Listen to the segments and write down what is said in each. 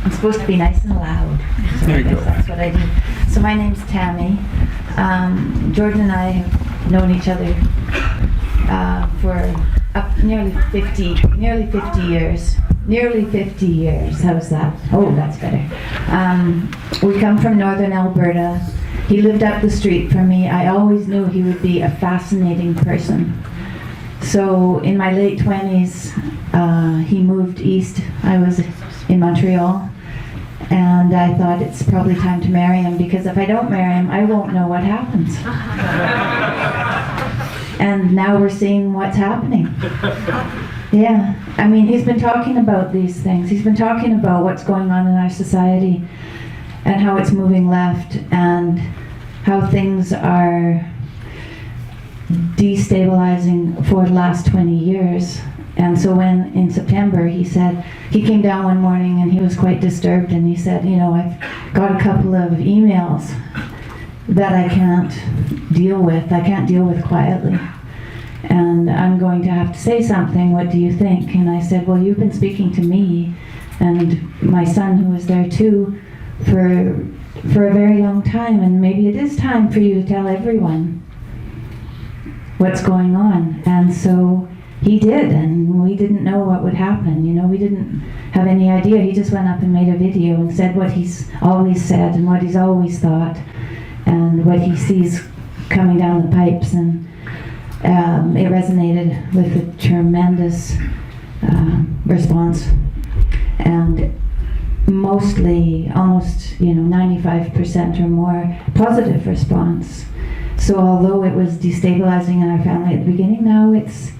I'm supposed to be nice and loud. So There you go. that's what I do. So my name's Tammy. Jordan and I have known each other for nearly 50 years. Nearly 50 years. How's that? Oh, that's better. We come from northern Alberta. He lived up the street from me. I always knew he would be a fascinating person. So in my late 20s, he moved east. I was in Montreal, and I thought it's probably time to marry him, because if I don't marry him, I won't know what happens. And now we're seeing what's happening. Yeah, I mean, he's been talking about these things. He's been talking about what's going on in our society and how it's moving left and how things are destabilizing for the last 20 years. And so when in September he said, he came down one morning and he was quite disturbed, and he said, you know, I've got a couple of emails that I can't deal with. I can't deal with quietly. And I'm going to have to say something. What do you think? And I said, well, you've been speaking to me and my son, who was there too, for a very long time, and maybe it is time for you to tell everyone what's going on. And so he did, and we didn't know what would happen. You know, we didn't have any idea. He just went up and made a video and said what he's always said and what he's always thought and what he sees coming down the pipes. And it resonated with a tremendous response, and mostly, almost, 95% or more positive response. So although it was destabilizing in our family at the beginning, now it's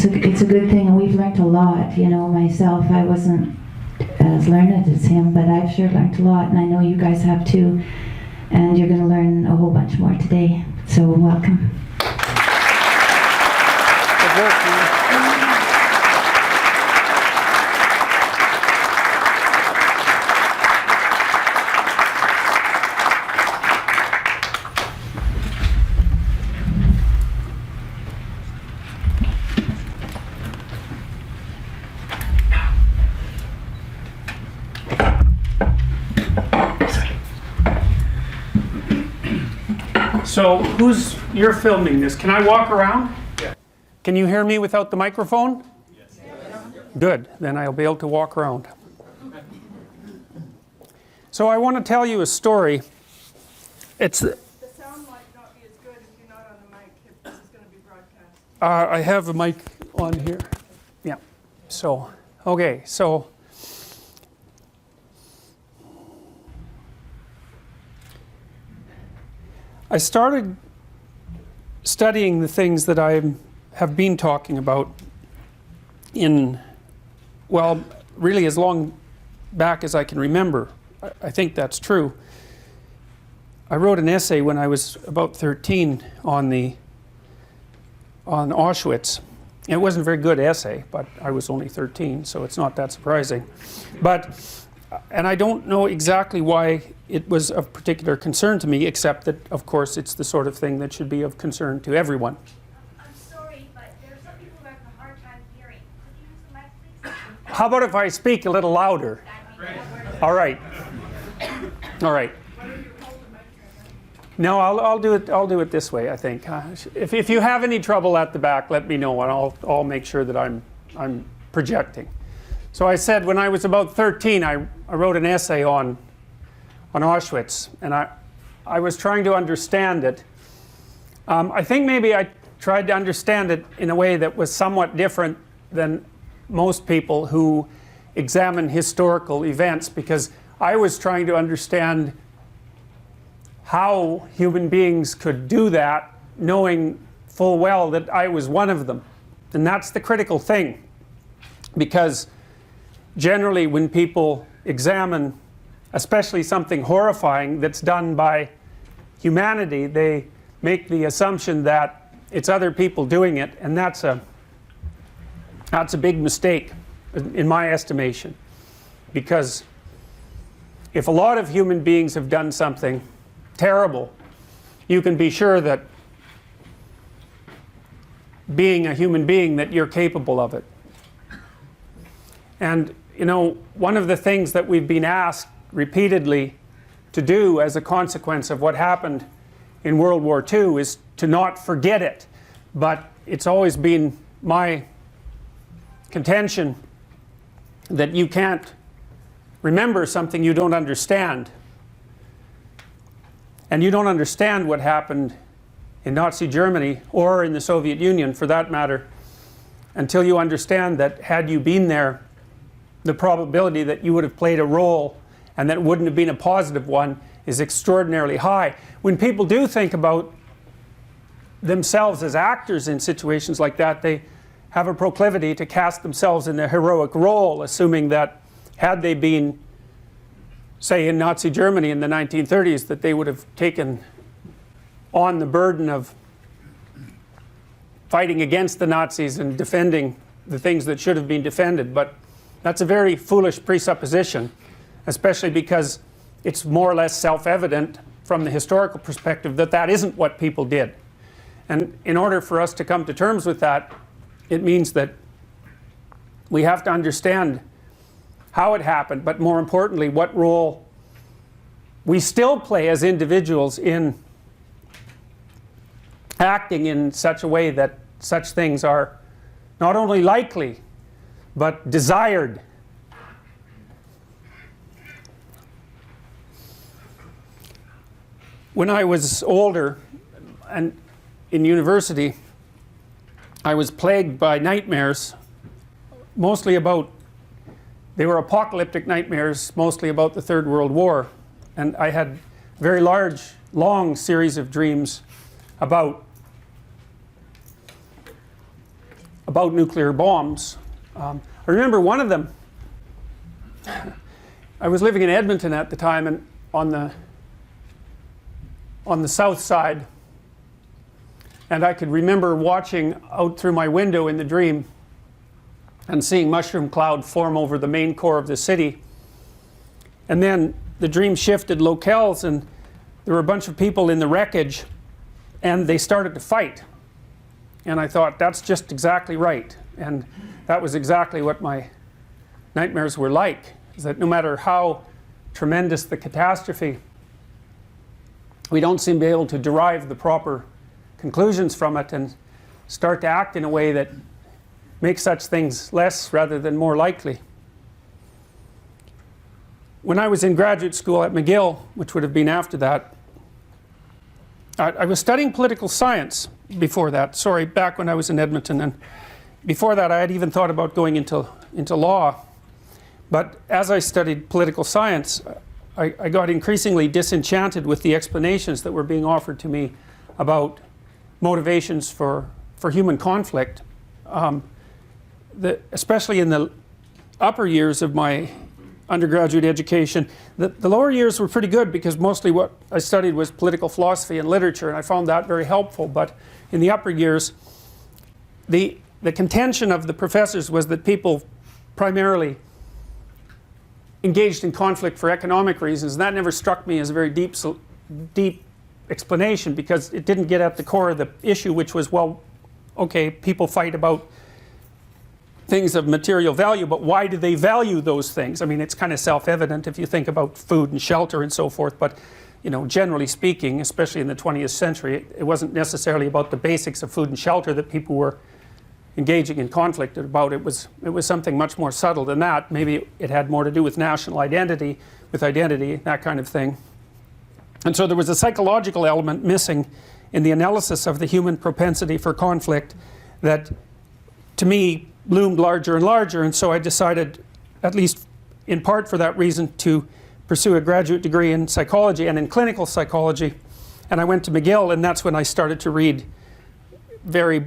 a good thing, and we've learned a lot. Myself, I wasn't as learned as him, but I've sure learned a lot, and I know you guys have too, and you're going to learn a whole bunch more today. So welcome. Good work, man. So you're filming this. Can I walk around? Yeah. Can you hear me without the microphone? Yes. Good, then I'll be able to walk around. So I want to tell you a story. The sound might not be as good if you're not on the mic, if this is going to be broadcast. I have a mic on here. Yeah. So, okay, so I started studying the things that I have been talking about really as long back as I can remember. I think that's true. I wrote an essay when I was about 13 on Auschwitz. It wasn't a very good essay, but I was only 13, so it's not that surprising. And I don't know exactly why it was of particular concern to me, except that, of course, it's the sort of thing that should be of concern to everyone. I'm sorry, but there are some people who have a hard time hearing. Could you use the mic, please? How about if I speak a little louder? All right. All right. No, I'll do it this way, I think. If you have any trouble at the back, let me know, and I'll make sure that I'm projecting. So I said when I was about 13, I wrote an essay on Auschwitz, and I was trying to understand it. I think maybe I tried to understand it in a way that was somewhat different than most people who examine historical events, because I was trying to understand how human beings could do that, knowing full well that I was one of them. And that's the critical thing, because generally when people examine especially something horrifying that's done by humanity, they make the assumption that it's other people doing it, and that's a big mistake in my estimation, because if a lot of human beings have done something terrible, you can be sure that being a human being that you're capable of it. And you know, one of the things that we've been asked repeatedly to do as a consequence of what happened in World War II is to not forget it. But it's always been my contention that you can't remember something you don't understand. And you don't understand what happened in Nazi Germany, or in the Soviet Union for that matter, until you understand that had you been there, the probability that you would have played a role and that it wouldn't have been a positive one is extraordinarily high. When people do think about themselves as actors in situations like that, they have a proclivity to cast themselves in the heroic role, assuming that had they been, say, in Nazi Germany in the 1930s, that they would have taken on the burden of fighting against the Nazis and defending the things that should have been defended. But that's a very foolish presupposition, especially because it's more or less self-evident from the historical perspective that that isn't what people did. And in order for us to come to terms with that, it means that we have to understand how it happened, but more importantly, what role we still play as individuals in acting in such a way that such things are not only likely, but desired. When I was older and in university, I was plagued by nightmares, mostly about, they were apocalyptic nightmares, mostly about the Third World War. And I had a very large, long series of dreams about nuclear bombs. I remember one of them. I was living in Edmonton at the time, and on the south side, and I could remember watching out through my window in the dream and seeing mushroom cloud form over the main core of the city. And then the dream shifted locales, and there were a bunch of people in the wreckage, and they started to fight. And I thought, that's just exactly right. And that was exactly what my nightmares were like, is that no matter how tremendous the catastrophe, we don't seem to be able to derive the proper conclusions from it and start to act in a way that makes such things less rather than more likely. When I was in graduate school at McGill, which would have been after that, I was studying political science before that, back when I was in Edmonton, and before that I had even thought about going into law. But as I studied political science, I got increasingly disenchanted with the explanations that were being offered to me about motivations for human conflict. Especially in the upper years of my undergraduate education. The lower years were pretty good because mostly what I studied was political philosophy and literature, and I found that very helpful. But in the upper years, the contention of the professors was that people primarily engaged in conflict for economic reasons. And that never struck me as a very deep explanation, because it didn't get at the core of the issue, which was, well, okay, people fight about things of material value, but why do they value those things? I mean, it's kind of self-evident if you think about food and shelter and so forth, but you know, generally speaking, especially in the 20th century, it wasn't necessarily about the basics of food and shelter that people were engaging in conflict about. It was something much more subtle than that. Maybe it had more to do with national identity, that kind of thing. And so there was a psychological element missing in the analysis of the human propensity for conflict that, to me, loomed larger and larger. And so I decided, at least in part for that reason, to pursue a graduate degree in psychology and in clinical psychology. And I went to McGill, and that's when I started to read very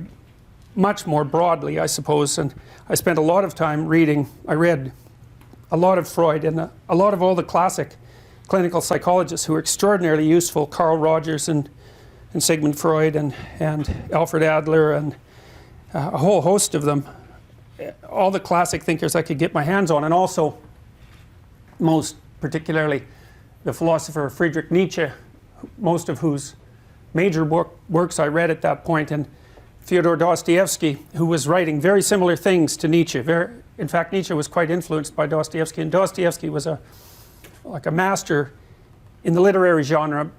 much more broadly, I suppose. And I spent a lot of time reading. I read a lot of Freud and a lot of all the classic clinical psychologists who were extraordinarily useful, Carl Rogers and Sigmund Freud and Alfred Adler and a whole host of them. All the classic thinkers I could get my hands on, and also most particularly the philosopher Friedrich Nietzsche, most of whose major works I read at that point, and Fyodor Dostoevsky, who was writing very similar things to Nietzsche, In fact, Nietzsche was quite influenced by Dostoevsky, and Dostoevsky was like a master in the literary genre.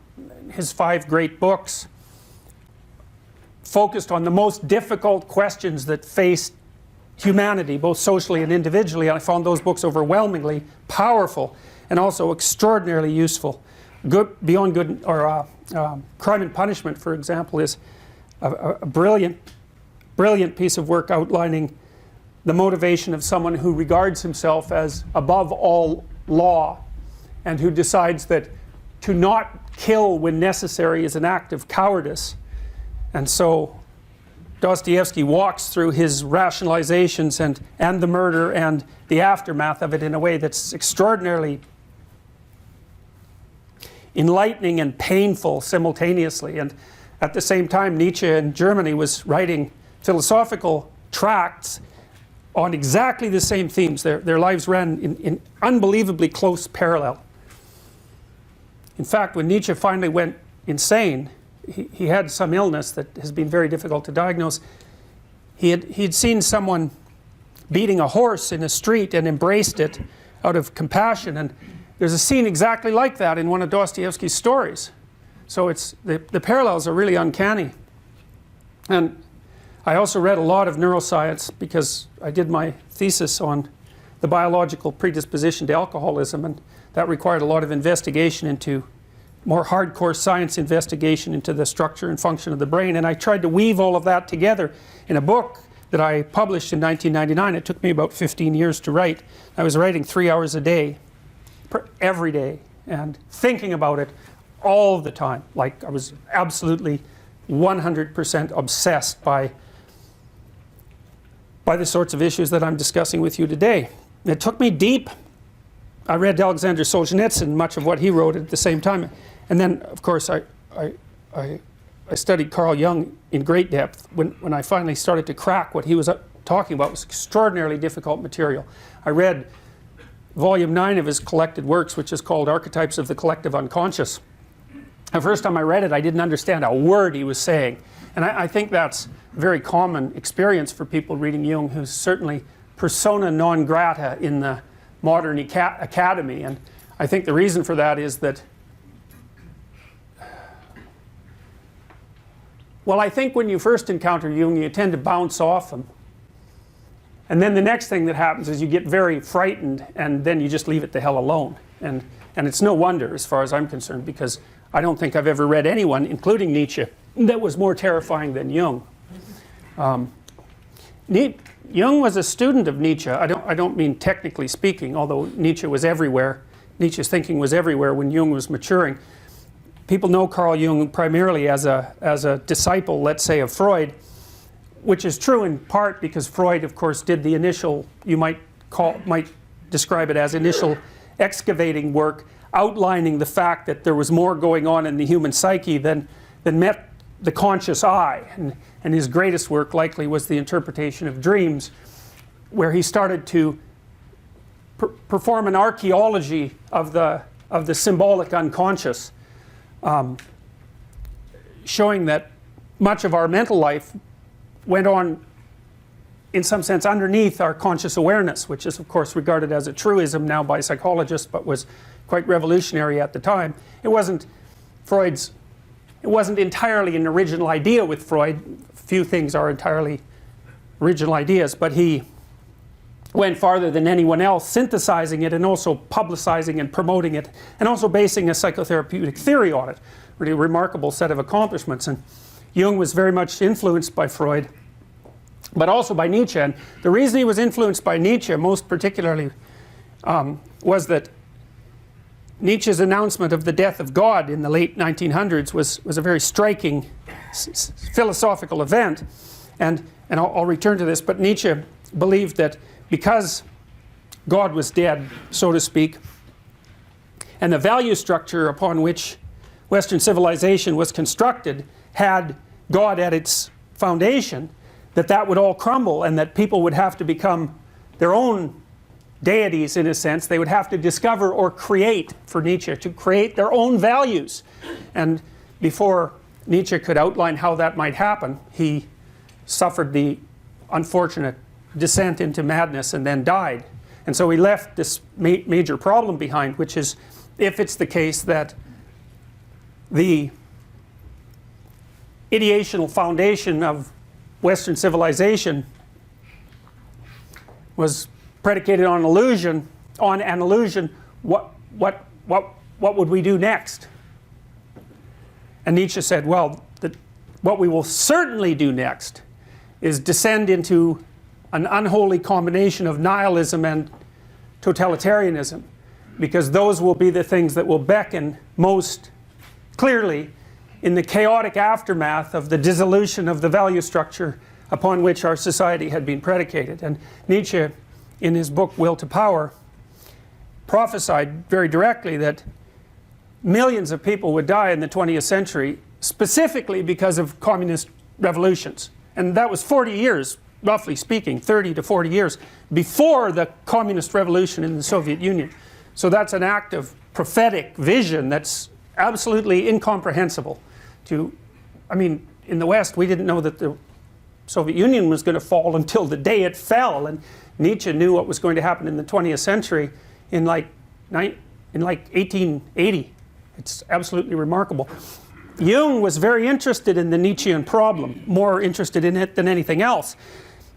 His 5 great books focused on the most difficult questions that faced humanity, both socially and individually. And I found those books overwhelmingly powerful and also extraordinarily useful. Beyond Good, or Crime and Punishment, for example, is a brilliant piece of work outlining the motivation of someone who regards himself as above all law and who decides that to not kill when necessary is an act of cowardice. And so Dostoevsky walks through his rationalizations and the murder and the aftermath of it in a way that's extraordinarily enlightening and painful simultaneously. And at the same time, Nietzsche in Germany was writing philosophical tracts on exactly the same themes. Their lives ran in unbelievably close parallel. In fact, when Nietzsche finally went insane, he had some illness that has been very difficult to diagnose. He'd seen someone beating a horse in a street and embraced it out of compassion, and there's a scene exactly like that in one of Dostoevsky's stories. So the parallels are really uncanny. And I also read a lot of neuroscience because I did my thesis on the biological predisposition to alcoholism, and that required a lot of investigation into more hardcore science investigation into the structure and function of the brain. And I tried to weave all of that together in a book that I published in 1999. It took me about 15 years to write. I was writing 3 hours a day, every day, and thinking about it all the time. Like I was absolutely 100% obsessed by the sorts of issues that I'm discussing with you today. It took me deep. I read Alexander Solzhenitsyn, much of what he wrote at the same time. And then, of course, I studied Carl Jung in great depth. When I finally started to crack what he was talking about, it was extraordinarily difficult material. I read volume 9 of his collected works, which is called Archetypes of the Collective Unconscious. The first time I read it, I didn't understand a word he was saying. And I think that's a very common experience for people reading Jung, who's certainly persona non grata in the modern academy. And I think the reason for that is that, well, I think when you first encounter Jung, you tend to bounce off him. And then the next thing that happens is you get very frightened, and then you just leave it the hell alone. And it's no wonder, as far as I'm concerned, because I don't think I've ever read anyone, including Nietzsche, that was more terrifying than Jung. Jung was a student of Nietzsche. I don't mean technically speaking, although Nietzsche was everywhere. Nietzsche's thinking was everywhere when Jung was maturing. People know Carl Jung primarily as a disciple, let's say, of Freud, which is true in part because Freud, of course, did the initial, you might describe it as initial excavating work, outlining the fact that there was more going on in the human psyche than met the conscious eye. And his greatest work likely was the interpretation of dreams, where he started to perform an archaeology of the symbolic unconscious, showing that much of our mental life went on, in some sense, underneath our conscious awareness, which is, of course, regarded as a truism now by psychologists, but was quite revolutionary at the time. It wasn't entirely an original idea with Freud. Few things are entirely original ideas, but he went farther than anyone else, synthesizing it and also publicizing and promoting it, and also basing a psychotherapeutic theory on it. Really a remarkable set of accomplishments. And Jung was very much influenced by Freud, but also by Nietzsche. And the reason he was influenced by Nietzsche most particularly was that Nietzsche's announcement of the death of God in the late 1900s was a very striking philosophical event. And I'll return to this, but Nietzsche believed that because God was dead, so to speak, and the value structure upon which Western civilization was constructed had God at its foundation, that would all crumble and that people would have to become their own deities in a sense. They would have to discover or create, for Nietzsche, to create their own values. And before Nietzsche could outline how that might happen, he suffered the unfortunate descent into madness and then died. And so he left this major problem behind, which is, if it's the case that the ideational foundation of Western civilization was predicated on illusion, what would we do next? And Nietzsche said, well, what we will certainly do next is descend into an unholy combination of nihilism and totalitarianism, because those will be the things that will beckon most clearly in the chaotic aftermath of the dissolution of the value structure upon which our society had been predicated. And Nietzsche, in his book Will to Power, prophesied very directly that millions of people would die in the 20th century specifically because of communist revolutions. And that was 40 years, roughly speaking, 30 to 40 years before the communist revolution in the Soviet Union. So that's an act of prophetic vision that's absolutely incomprehensible to, I mean, in the West we didn't know that the Soviet Union was going to fall until the day it fell, and Nietzsche knew what was going to happen in the 20th century in like 1880. It's absolutely remarkable. Jung was very interested in the Nietzschean problem, more interested in it than anything else,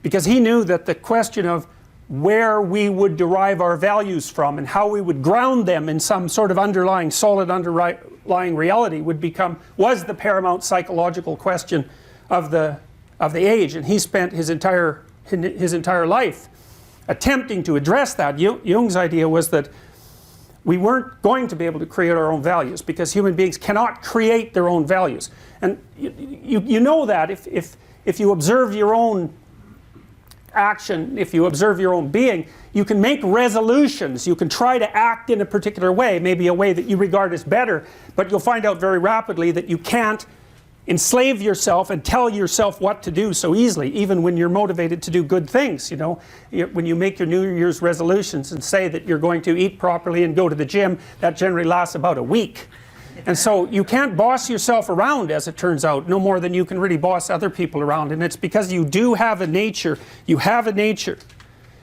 because he knew that the question of where we would derive our values from and how we would ground them in some sort of underlying, solid underlying reality was the paramount psychological question of the age. And he spent his entire life attempting to address that. Jung's idea was that we weren't going to be able to create our own values, because human beings cannot create their own values. And you know that if you observe your own action, if you observe your own being, you can make resolutions, you can try to act in a particular way, maybe a way that you regard as better, but you'll find out very rapidly that you can't enslave yourself and tell yourself what to do so easily, even when you're motivated to do good things. You know, when you make your New Year's resolutions and say that you're going to eat properly and go to the gym, that generally lasts about a week. And so you can't boss yourself around, as it turns out, no more than you can really boss other people around. And it's because you do have a nature,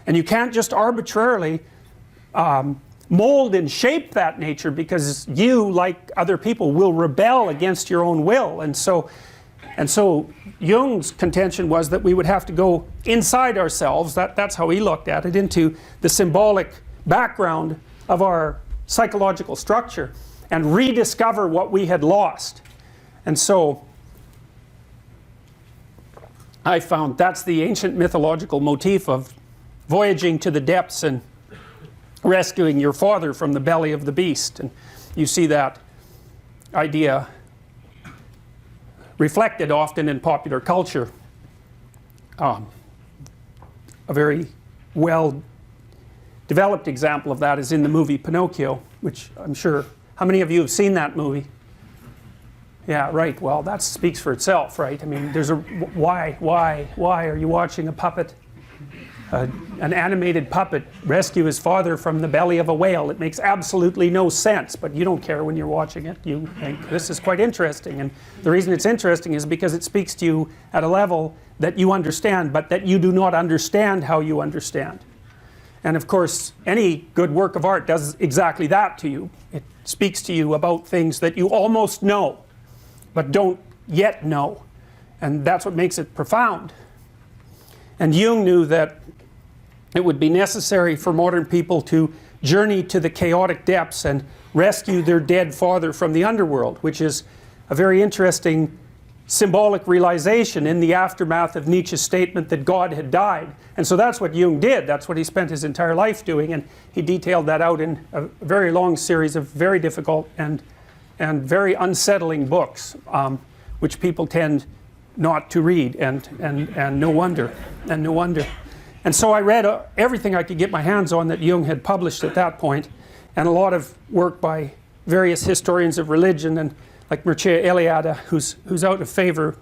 and you can't just arbitrarily mold and shape that nature, because you, like other people, will rebel against your own will. And so Jung's contention was that we would have to go inside ourselves, that's how he looked at it, into the symbolic background of our psychological structure, and rediscover what we had lost. And so I found that's the ancient mythological motif of voyaging to the depths and rescuing your father from the belly of the beast. And you see that idea reflected often in popular culture. A very well developed example of that is in the movie Pinocchio, which I'm sure, how many of you have seen that movie? Yeah, right. Well, that speaks for itself, right? I mean, there's a why are you watching a puppet, an animated puppet, rescue his father from the belly of a whale? It makes absolutely no sense, but you don't care when you're watching it. You think this is quite interesting, and the reason it's interesting is because it speaks to you at a level that you understand, but that you do not understand how you understand. And of course, any good work of art does exactly that to you. It speaks to you about things that you almost know, but don't yet know. And that's what makes it profound. And Jung knew that it would be necessary for modern people to journey to the chaotic depths and rescue their dead father from the underworld, which is a very interesting symbolic realization in the aftermath of Nietzsche's statement that God had died. And so that's what Jung did. That's what he spent his entire life doing, and he detailed that out in a very long series of very difficult and very unsettling books, which people tend not to read, and no wonder. And so I read everything I could get my hands on that Jung had published at that point, and a lot of work by various historians of religion, and like Mircea Eliade, who's out of favor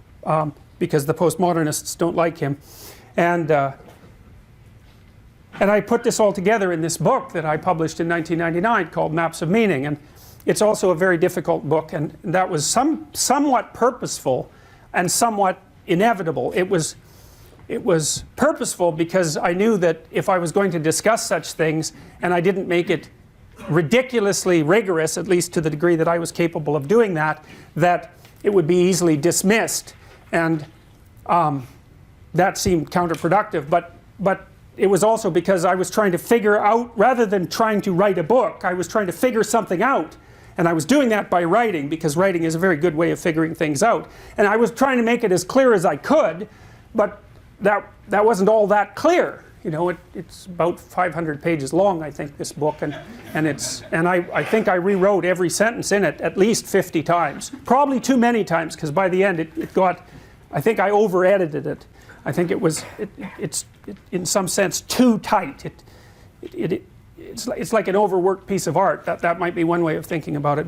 because the postmodernists don't like him. And I put this all together in this book that I published in 1999 called Maps of Meaning. And it's also a very difficult book, and that was somewhat purposeful and somewhat inevitable. It was it was purposeful because I knew that if I was going to discuss such things and I didn't make it ridiculously rigorous, at least to the degree that I was capable of doing that, that it would be easily dismissed, and that seemed counterproductive. But it was also because I was trying to figure out, rather than trying to write a book, I was trying to figure something out. And I was doing that by writing, because writing is a very good way of figuring things out. And I was trying to make it as clear as I could, but that wasn't all that clear. You know, it's about 500 pages long, I think, this book, and I think I rewrote every sentence in it at least 50 times. Probably too many times, because by the end it got, I think I over-edited it. I think it's in some sense too tight. It's like an overworked piece of art. That might be one way of thinking about it.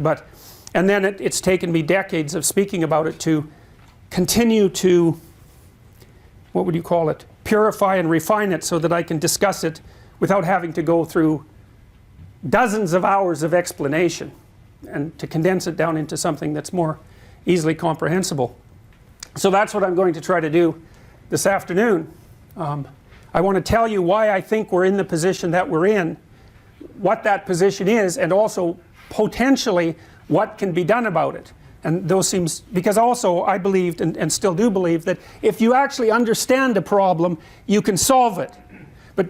And then it's taken me decades of speaking about it to continue to, what would you call it, purify and refine it so that I can discuss it without having to go through dozens of hours of explanation, and to condense it down into something that's more easily comprehensible. So that's what I'm going to try to do this afternoon. I want to tell you why I think we're in the position that we're in, what that position is, and also potentially what can be done about it. And those seems, because also I believed and still do believe that if you actually understand a problem, you can solve it. But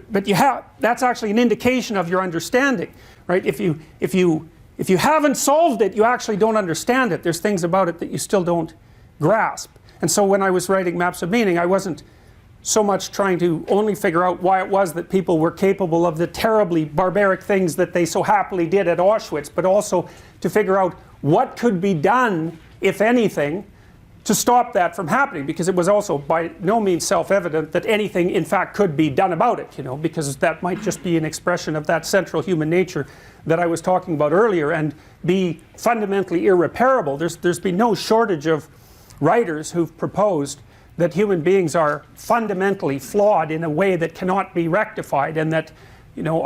that's actually an indication of your understanding, right? If you haven't solved it, you actually don't understand it. There's things about it that you still don't grasp. And so when I was writing Maps of Meaning, I wasn't so much trying to only figure out why it was that people were capable of the terribly barbaric things that they so happily did at Auschwitz, but also to figure out what could be done, if anything, to stop that from happening, because it was also by no means self-evident that anything in fact could be done about it, you know, because that might just be an expression of that central human nature that I was talking about earlier and be fundamentally irreparable. There's been no shortage of writers who've proposed that human beings are fundamentally flawed in a way that cannot be rectified, and that, you know,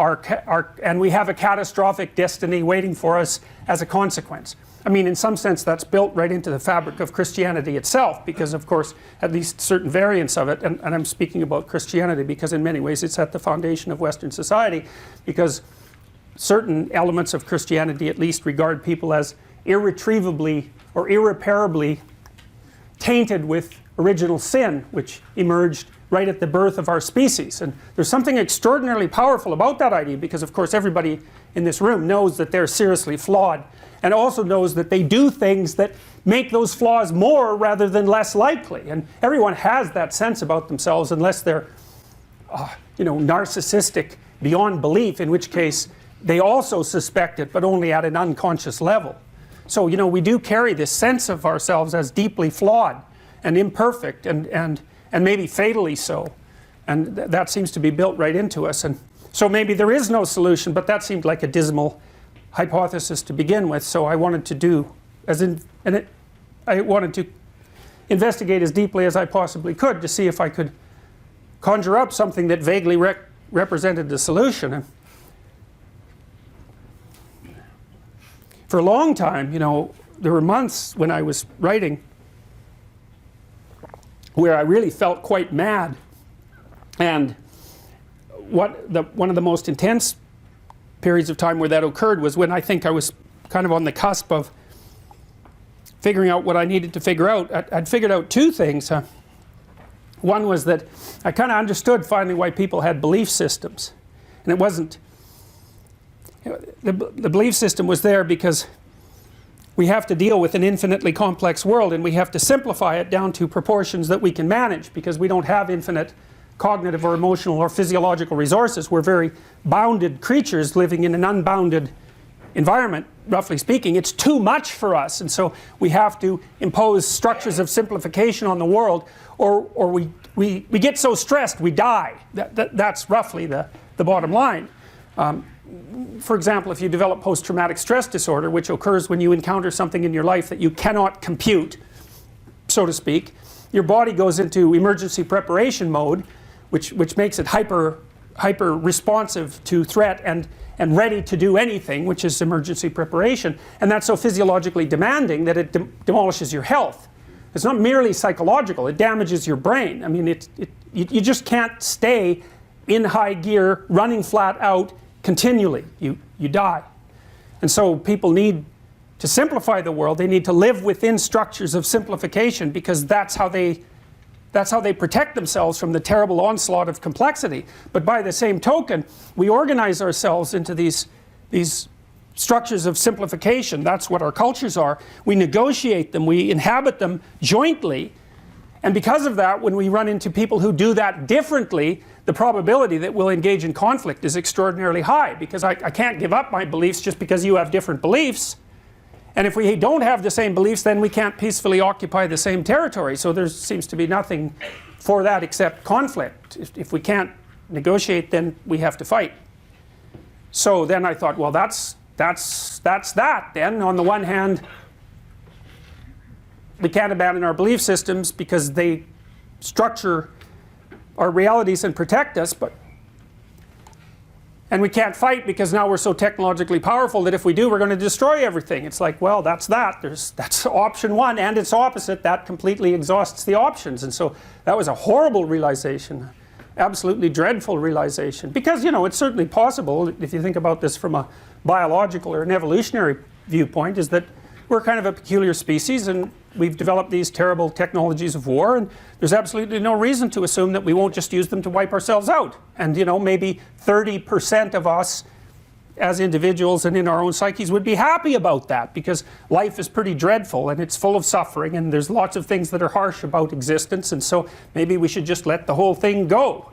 and we have a catastrophic destiny waiting for us as a consequence. I mean, in some sense that's built right into the fabric of Christianity itself, because of course at least certain variants of it, and I'm speaking about Christianity because in many ways it's at the foundation of Western society, because certain elements of Christianity at least regard people as irretrievably or irreparably tainted with original sin, which emerged right at the birth of our species. And there's something extraordinarily powerful about that idea, because of course everybody in this room knows that they're seriously flawed, and also knows that they do things that make those flaws more rather than less likely. And everyone has that sense about themselves, unless they're you know, narcissistic beyond belief, in which case they also suspect it, but only at an unconscious level. So, you know, we do carry this sense of ourselves as deeply flawed and imperfect, and maybe fatally so. And that seems to be built right into us. And so maybe there is no solution, but that seemed like a dismal hypothesis to begin with. So I wanted to I wanted to investigate as deeply as I possibly could to see if I could conjure up something that vaguely represented the solution. And for a long time, you know, there were months when I was writing where I really felt quite mad, and one of the most intense periods of time where that occurred was when I think I was kind of on the cusp of figuring out what I needed to figure out. I'd figured out two things. One was that I kind of understood finally why people had belief systems, and it wasn't, you know, the belief system was there because we have to deal with an infinitely complex world, and we have to simplify it down to proportions that we can manage, because we don't have infinite cognitive or emotional or physiological resources. We're very bounded creatures living in an unbounded environment, roughly speaking. It's too much for us, and so we have to impose structures of simplification on the world, or we get so stressed we die. That's roughly the bottom line. For example, if you develop post-traumatic stress disorder, which occurs when you encounter something in your life that you cannot compute, so to speak, your body goes into emergency preparation mode, which makes it hyper responsive to threat and ready to do anything, which is emergency preparation. And that's so physiologically demanding that it demolishes your health. It's not merely psychological, it damages your brain. I mean, You just can't stay in high gear, running flat out continually. You die. And so people need to simplify the world. They need to live within structures of simplification, because that's how they protect themselves from the terrible onslaught of complexity. But by the same token, we organize ourselves into these structures of simplification. That's what our cultures are. We negotiate them, we inhabit them jointly, and because of that, when we run into people who do that differently, the probability that we'll engage in conflict is extraordinarily high, because I can't give up my beliefs just because you have different beliefs. And if we don't have the same beliefs, then we can't peacefully occupy the same territory. So there seems to be nothing for that except conflict. If we can't negotiate, then we have to fight. So then I thought, well, that's that then. On the one hand, we can't abandon our belief systems because they structure our realities and protect us, and we can't fight because now we're so technologically powerful that if we do, we're going to destroy everything. It's like, well, that's option one, and its opposite. That completely exhausts the options. And so that was a horrible realization, absolutely dreadful realization, because it's certainly possible, if you think about this from a biological or an evolutionary viewpoint, is that we're kind of a peculiar species, and we've developed these terrible technologies of war, and there's absolutely no reason to assume that we won't just use them to wipe ourselves out. And maybe 30% of us as individuals and in our own psyches would be happy about that, because life is pretty dreadful and it's full of suffering, and there's lots of things that are harsh about existence, and so maybe we should just let the whole thing go.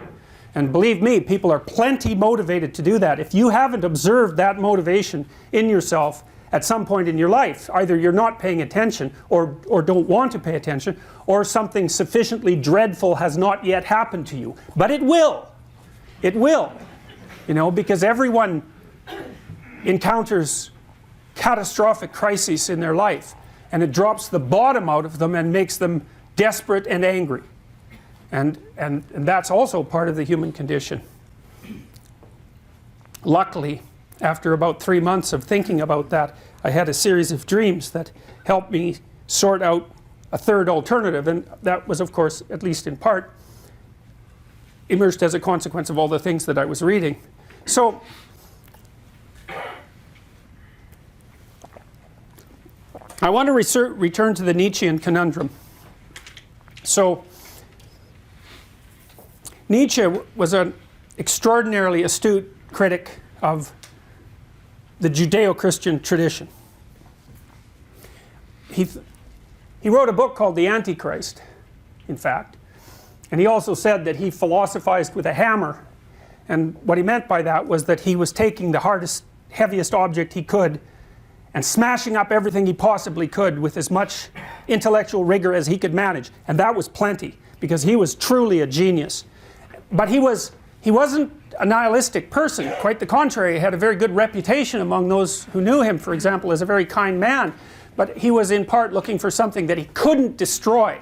And believe me, people are plenty motivated to do that. If you haven't observed that motivation in yourself at some point in your life, either you're not paying attention or don't want to pay attention, or something sufficiently dreadful has not yet happened to you. But it will. It will. Because everyone encounters catastrophic crises in their life, and it drops the bottom out of them and makes them desperate and angry. And that's also part of the human condition. Luckily, after about 3 months of thinking about that, I had a series of dreams that helped me sort out a third alternative, and that was, of course, at least in part, emerged as a consequence of all the things that I was reading. So I want to return to the Nietzschean conundrum. So Nietzsche was an extraordinarily astute critic of the Judeo-Christian tradition. He wrote a book called The Antichrist, in fact, and he also said that he philosophized with a hammer, and what he meant by that was that he was taking the hardest, heaviest object he could and smashing up everything he possibly could with as much intellectual rigor as he could manage, and that was plenty, because he was truly a genius. But he wasn't a nihilistic person. Quite the contrary. He had a very good reputation among those who knew him, for example, as a very kind man. But he was in part looking for something that he couldn't destroy,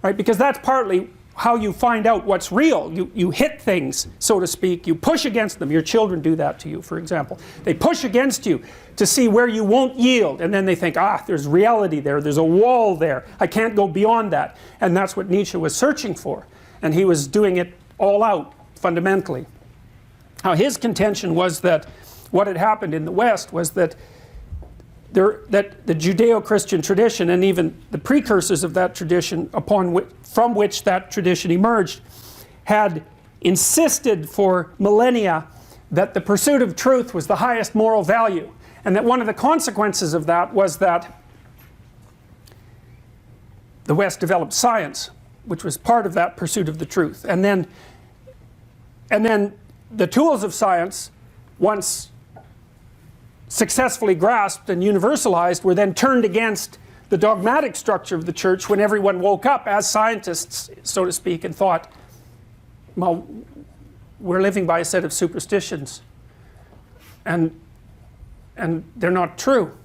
right? Because that's partly how you find out what's real. You hit things, so to speak. You push against them. Your children do that to you, for example. They push against you to see where you won't yield, and then they think, there's reality there. There's a wall there. I can't go beyond that. And that's what Nietzsche was searching for. And he was doing it all out, fundamentally. Now, his contention was that what had happened in the West was that the Judeo-Christian tradition, and even the precursors of that tradition from which that tradition emerged, had insisted for millennia that the pursuit of truth was the highest moral value, and that one of the consequences of that was that the West developed science, which was part of that pursuit of the truth. And then the tools of science, once successfully grasped and universalized, were then turned against the dogmatic structure of the church when everyone woke up as scientists, so to speak, and thought, well, we're living by a set of superstitions, and they're not true,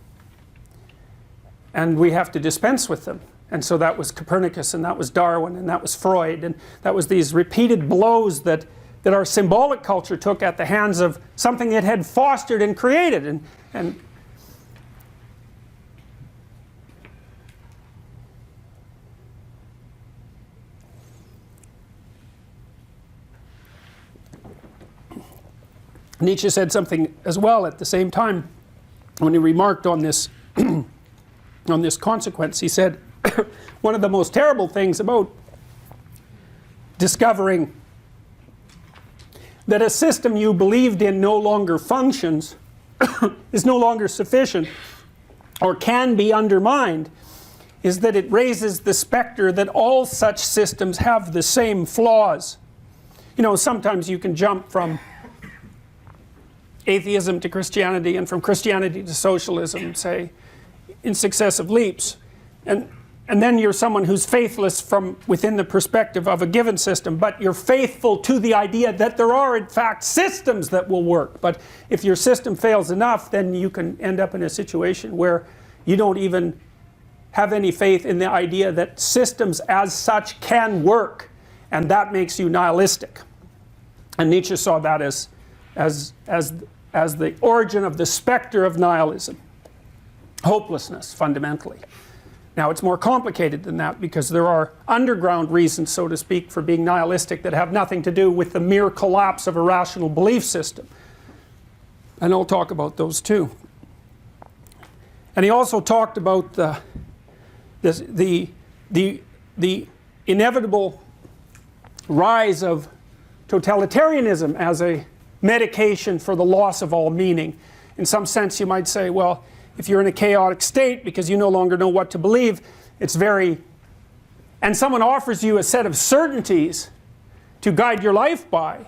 and we have to dispense with them. And so that was Copernicus, and that was Darwin, and that was Freud, and that was these repeated blows that our symbolic culture took at the hands of something it had fostered and created. And Nietzsche said something as well at the same time when he remarked on this on this consequence. He said, one of the most terrible things about discovering that a system you believed in no longer functions, is no longer sufficient, or can be undermined, is that it raises the specter that all such systems have the same flaws. You know, sometimes you can jump from atheism to Christianity and from Christianity to socialism, say, in successive leaps. And then you're someone who's faithless from within the perspective of a given system, but you're faithful to the idea that there are in fact systems that will work. But if your system fails enough, then you can end up in a situation where you don't even have any faith in the idea that systems as such can work, and that makes you nihilistic. And Nietzsche saw that as the origin of the specter of nihilism, hopelessness fundamentally. Now it's more complicated than that, because there are underground reasons, so to speak, for being nihilistic that have nothing to do with the mere collapse of a rational belief system. And I'll talk about those too. And he also talked about the inevitable rise of totalitarianism as a medication for the loss of all meaning. In some sense you might say, well, if you're in a chaotic state because you no longer know what to believe, and someone offers you a set of certainties to guide your life by,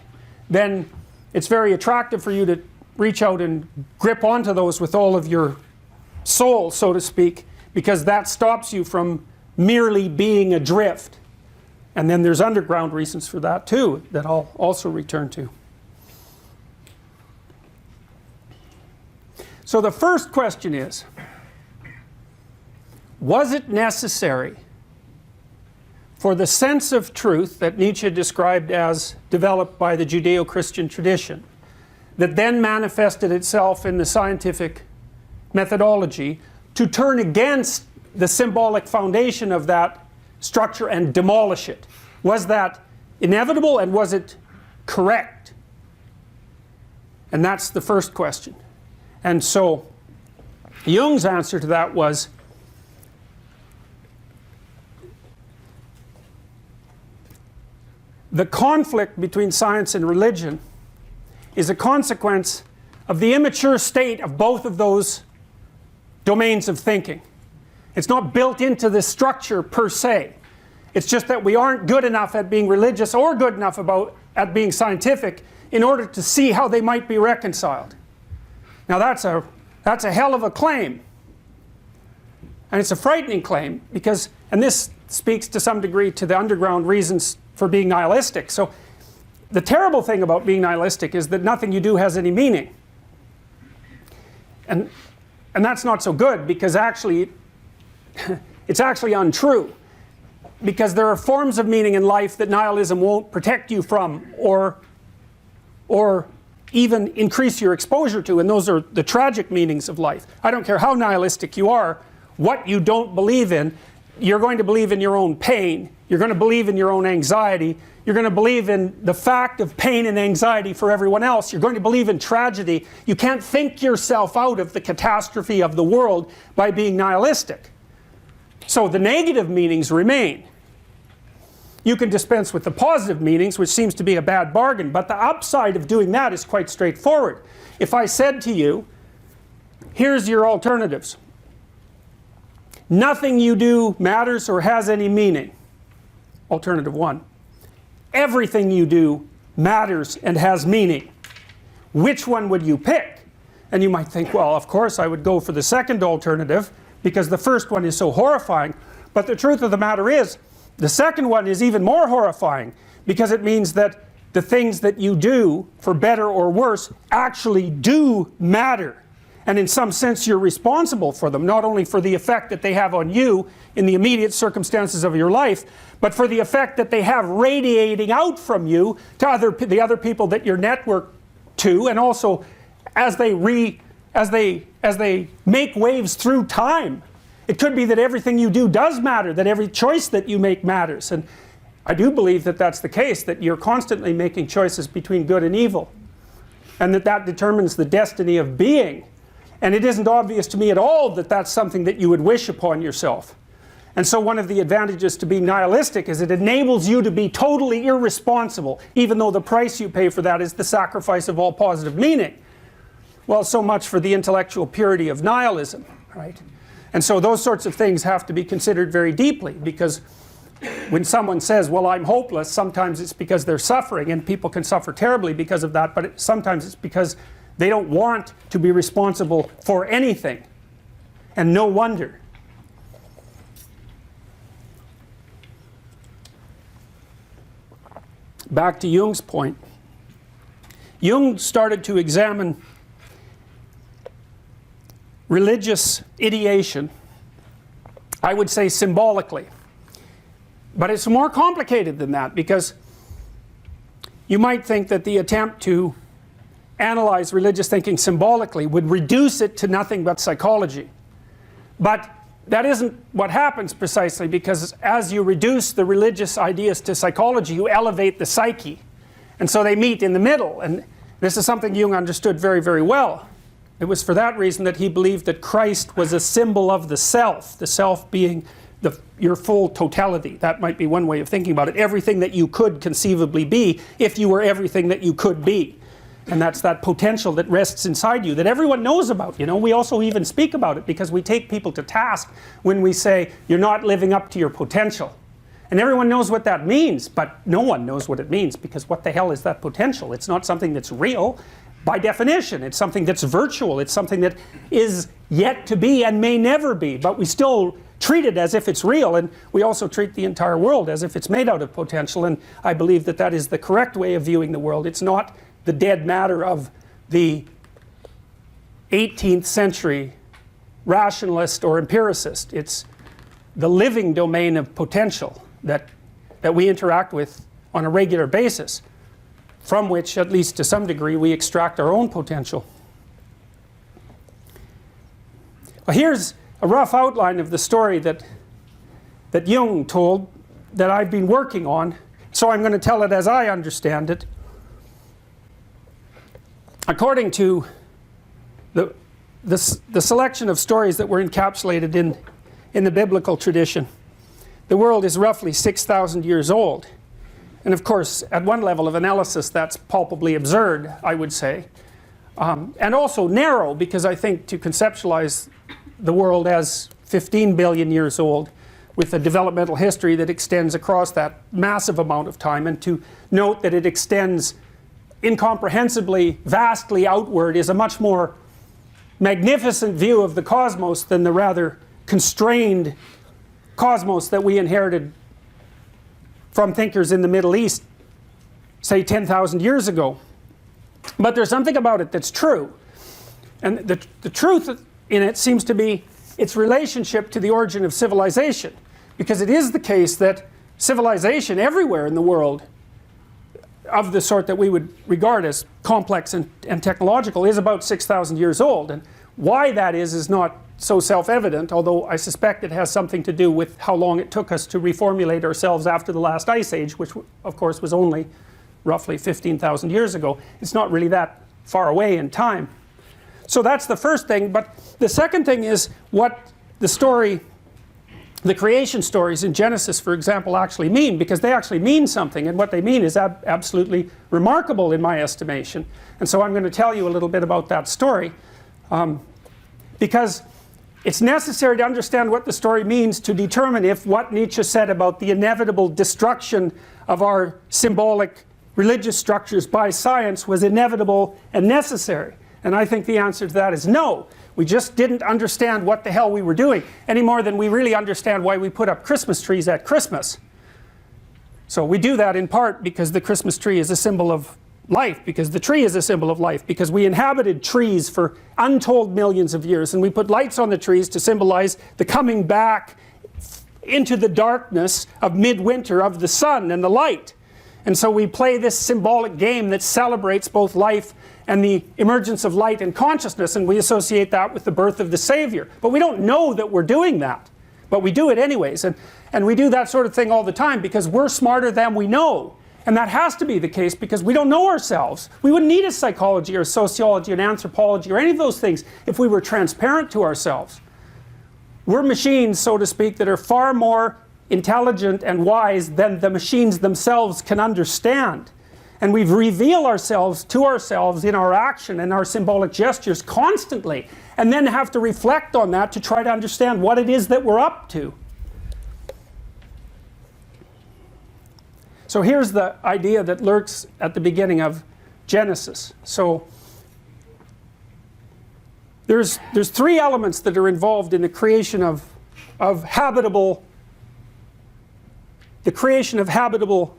then it's very attractive for you to reach out and grip onto those with all of your soul, so to speak, because that stops you from merely being adrift. And then there's underground reasons for that too, that I'll also return to. So the first question is, was it necessary for the sense of truth that Nietzsche described as developed by the Judeo-Christian tradition, that then manifested itself in the scientific methodology, to turn against the symbolic foundation of that structure and demolish it? Was that inevitable, and was it correct? And that's the first question. And so Jung's answer to that was, the conflict between science and religion is a consequence of the immature state of both of those domains of thinking. It's not built into the structure per se. It's just that we aren't good enough at being religious or good enough at being scientific in order to see how they might be reconciled. Now that's a hell of a claim. And it's a frightening claim, because, and this speaks to some degree to the underground reasons for being nihilistic. So the terrible thing about being nihilistic is that nothing you do has any meaning. And that's not so good, because actually it's actually untrue. Because there are forms of meaning in life that nihilism won't protect you from, or even increase your exposure to, and those are the tragic meanings of life. I don't care how nihilistic you are, what you don't believe in, you're going to believe in your own pain, you're going to believe in your own anxiety, you're going to believe in the fact of pain and anxiety for everyone else, you're going to believe in tragedy. You can't think yourself out of the catastrophe of the world by being nihilistic. So the negative meanings remain. You can dispense with the positive meanings, which seems to be a bad bargain, but the upside of doing that is quite straightforward. If I said to you, here's your alternatives. Nothing you do matters or has any meaning. Alternative 1. Everything you do matters and has meaning. Which one would you pick? And you might think, well, of course I would go for the second alternative, because the first one is so horrifying. But the truth of the matter is, the second one is even more horrifying, because it means that the things that you do, for better or worse, actually do matter. And in some sense you're responsible for them, not only for the effect that they have on you in the immediate circumstances of your life, but for the effect that they have radiating out from you to the other people that you're networked to, and also as they make waves through time. It could be that everything you do does matter, that every choice that you make matters. And I do believe that that's the case, that you're constantly making choices between good and evil. and that determines the destiny of being. And it isn't obvious to me at all that that's something that you would wish upon yourself. And so one of the advantages to being nihilistic is it enables you to be totally irresponsible, even though the price you pay for that is the sacrifice of all positive meaning. Well, so much for the intellectual purity of nihilism, right? And so those sorts of things have to be considered very deeply, because when someone says, well, I'm hopeless, sometimes it's because they're suffering, and people can suffer terribly because of that, but sometimes it's because they don't want to be responsible for anything. And no wonder. Back to Jung's point. Jung started to examine religious ideation, I would say symbolically. But it's more complicated than that, because you might think that the attempt to analyze religious thinking symbolically would reduce it to nothing but psychology. But that isn't what happens precisely, because as you reduce the religious ideas to psychology, you elevate the psyche. And so they meet in the middle, and this is something Jung understood very, very well. It was for that reason that he believed that Christ was a symbol of the self being your full totality. That might be one way of thinking about it. Everything that you could conceivably be if you were everything that you could be. And that's that potential that rests inside you that everyone knows about. You know, we also even speak about it because we take people to task when we say you're not living up to your potential. And everyone knows what that means, but no one knows what it means, because what the hell is that potential? It's not something that's real by definition. It's something that's virtual. It's something that is yet to be and may never be, but we still treat it as if it's real, and we also treat the entire world as if it's made out of potential, and I believe that that is the correct way of viewing the world. It's not the dead matter of the 18th century rationalist or empiricist. It's the living domain of potential that we interact with on a regular basis, from which, at least to some degree, we extract our own potential. Well, here's a rough outline of the story that Jung told that I've been working on, so I'm going to tell it as I understand it. According to the selection of stories that were encapsulated in the biblical tradition, the world is roughly 6,000 years old. And of course, at one level of analysis, that's palpably absurd, I would say. And also narrow, because I think to conceptualize the world as 15 billion years old with a developmental history that extends across that massive amount of time, and to note that it extends incomprehensibly, vastly outward, is a much more magnificent view of the cosmos than the rather constrained cosmos that we inherited from thinkers in the Middle East, say 10,000 years ago. But there's something about it that's true. And the truth in it seems to be its relationship to the origin of civilization. Because it is the case that civilization everywhere in the world, of the sort that we would regard as complex and technological, is about 6,000 years old. And why that is not so self-evident, although I suspect it has something to do with how long it took us to reformulate ourselves after the last ice age, which of course was only roughly 15,000 years ago. It's not really that far away in time. So that's the first thing. But the second thing is what the creation stories in Genesis, for example, actually mean, because they actually mean something, and what they mean is absolutely remarkable in my estimation. And so I'm going to tell you a little bit about that story, because it's necessary to understand what the story means to determine if what Nietzsche said about the inevitable destruction of our symbolic religious structures by science was inevitable and necessary. And I think the answer to that is no. We just didn't understand what the hell we were doing, any more than we really understand why we put up Christmas trees at Christmas. So we do that in part because the Christmas tree is a symbol of life, because the tree is a symbol of life, because we inhabited trees for untold millions of years, and we put lights on the trees to symbolize the coming back into the darkness of midwinter of the sun and the light. And so we play this symbolic game that celebrates both life and the emergence of light and consciousness, and we associate that with the birth of the Savior. But we don't know that we're doing that, but we do it anyways. And we do that sort of thing all the time because we're smarter than we know. And that has to be the case because we don't know ourselves. We wouldn't need a psychology or sociology and anthropology or any of those things if we were transparent to ourselves. We're machines, so to speak, that are far more intelligent and wise than the machines themselves can understand. And we reveal ourselves to ourselves in our action and our symbolic gestures constantly, and then have to reflect on that to try to understand what it is that we're up to. So here's the idea that lurks at the beginning of Genesis. So there's three elements that are involved in the creation of habitable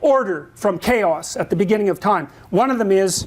order from chaos at the beginning of time. One of them is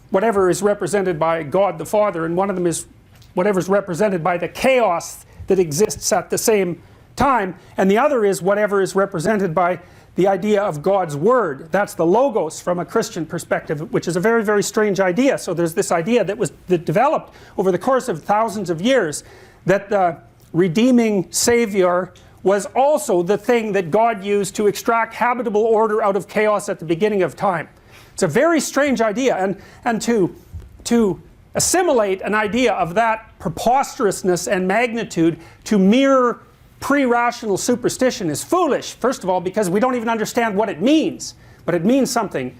whatever is represented by God the Father, and one of them is whatever is represented by the chaos that exists at the same time, and the other is whatever is represented by the idea of God's Word. That's the Logos from a Christian perspective, which is a very, very strange idea. So there's this idea that developed over the course of thousands of years that the redeeming Savior was also the thing that God used to extract habitable order out of chaos at the beginning of time. It's a very strange idea, and to assimilate an idea of that preposterousness and magnitude to mere pre-rational superstition is foolish. First of all, because we don't even understand what it means, but it means something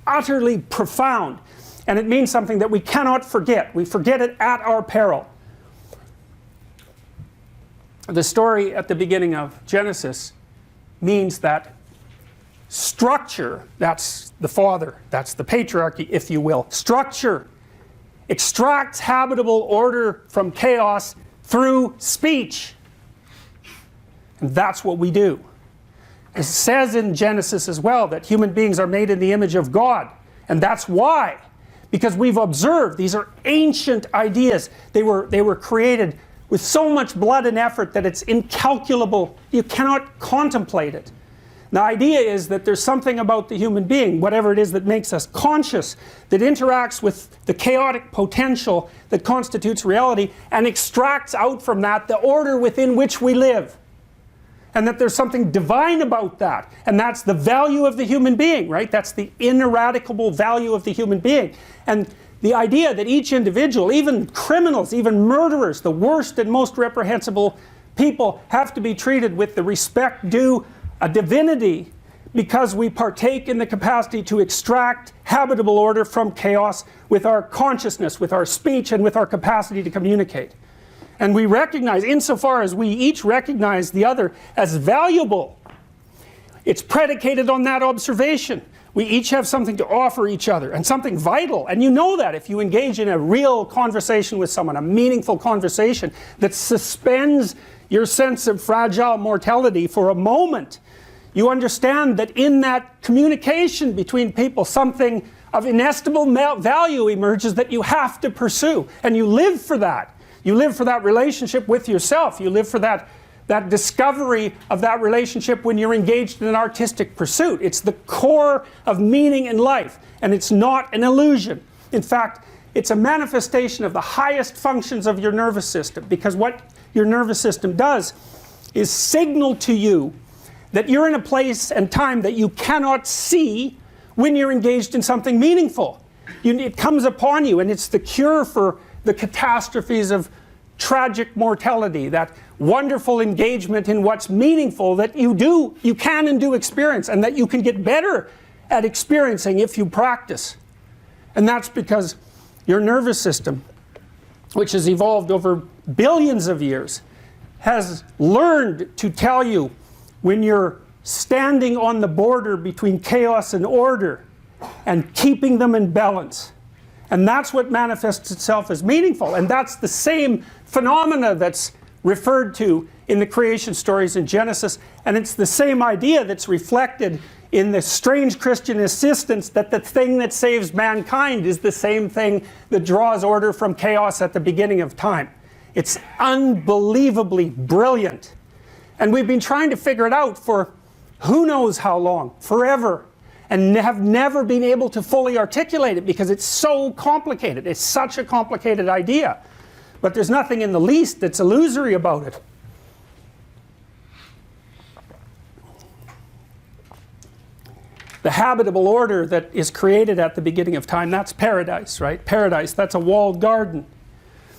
utterly profound, and it means something that we cannot forget. We forget it at our peril. The story at the beginning of Genesis means that structure, that's the father, that's the patriarchy, if you will, structure extracts habitable order from chaos through speech. And that's what we do. It says in Genesis as well that human beings are made in the image of God. And that's why. Because we've observed, these are ancient ideas. They were created with so much blood and effort that it's incalculable. You cannot contemplate it. The idea is that there's something about the human being, whatever it is that makes us conscious, that interacts with the chaotic potential that constitutes reality and extracts out from that the order within which we live. And that there's something divine about that. And that's the value of the human being, right? That's the ineradicable value of the human being. And the idea that each individual, even criminals, even murderers, the worst and most reprehensible people, have to be treated with the respect due a divinity because we partake in the capacity to extract habitable order from chaos with our consciousness, with our speech, and with our capacity to communicate. And we recognize, insofar as we each recognize the other as valuable, it's predicated on that observation. We each have something to offer each other, and something vital. And you know that if you engage in a real conversation with someone, a meaningful conversation that suspends your sense of fragile mortality for a moment, you understand that in that communication between people, something of inestimable value emerges that you have to pursue. And you live for that. You live for that relationship with yourself. You live for that discovery of that relationship when you're engaged in an artistic pursuit. It's the core of meaning in life, and it's not an illusion. In fact, it's a manifestation of the highest functions of your nervous system, because what your nervous system does is signal to you that you're in a place and time that you cannot see when you're engaged in something meaningful. It comes upon you, and it's the cure for the catastrophes of tragic mortality, that wonderful engagement in what's meaningful that you can and do experience, and that you can get better at experiencing if you practice. And that's because your nervous system, which has evolved over billions of years, has learned to tell you when you're standing on the border between chaos and order and keeping them in balance. And that's what manifests itself as meaningful. And that's the same phenomena that's referred to in the creation stories in Genesis. And it's the same idea that's reflected in the strange Christian insistence that the thing that saves mankind is the same thing that draws order from chaos at the beginning of time. It's unbelievably brilliant. And we've been trying to figure it out for who knows how long, forever. And have never been able to fully articulate it because it's so complicated. It's such a complicated idea. But there's nothing in the least that's illusory about it. the habitable order that is created at the beginning of time, that's paradise, right? Paradise, that's a walled garden.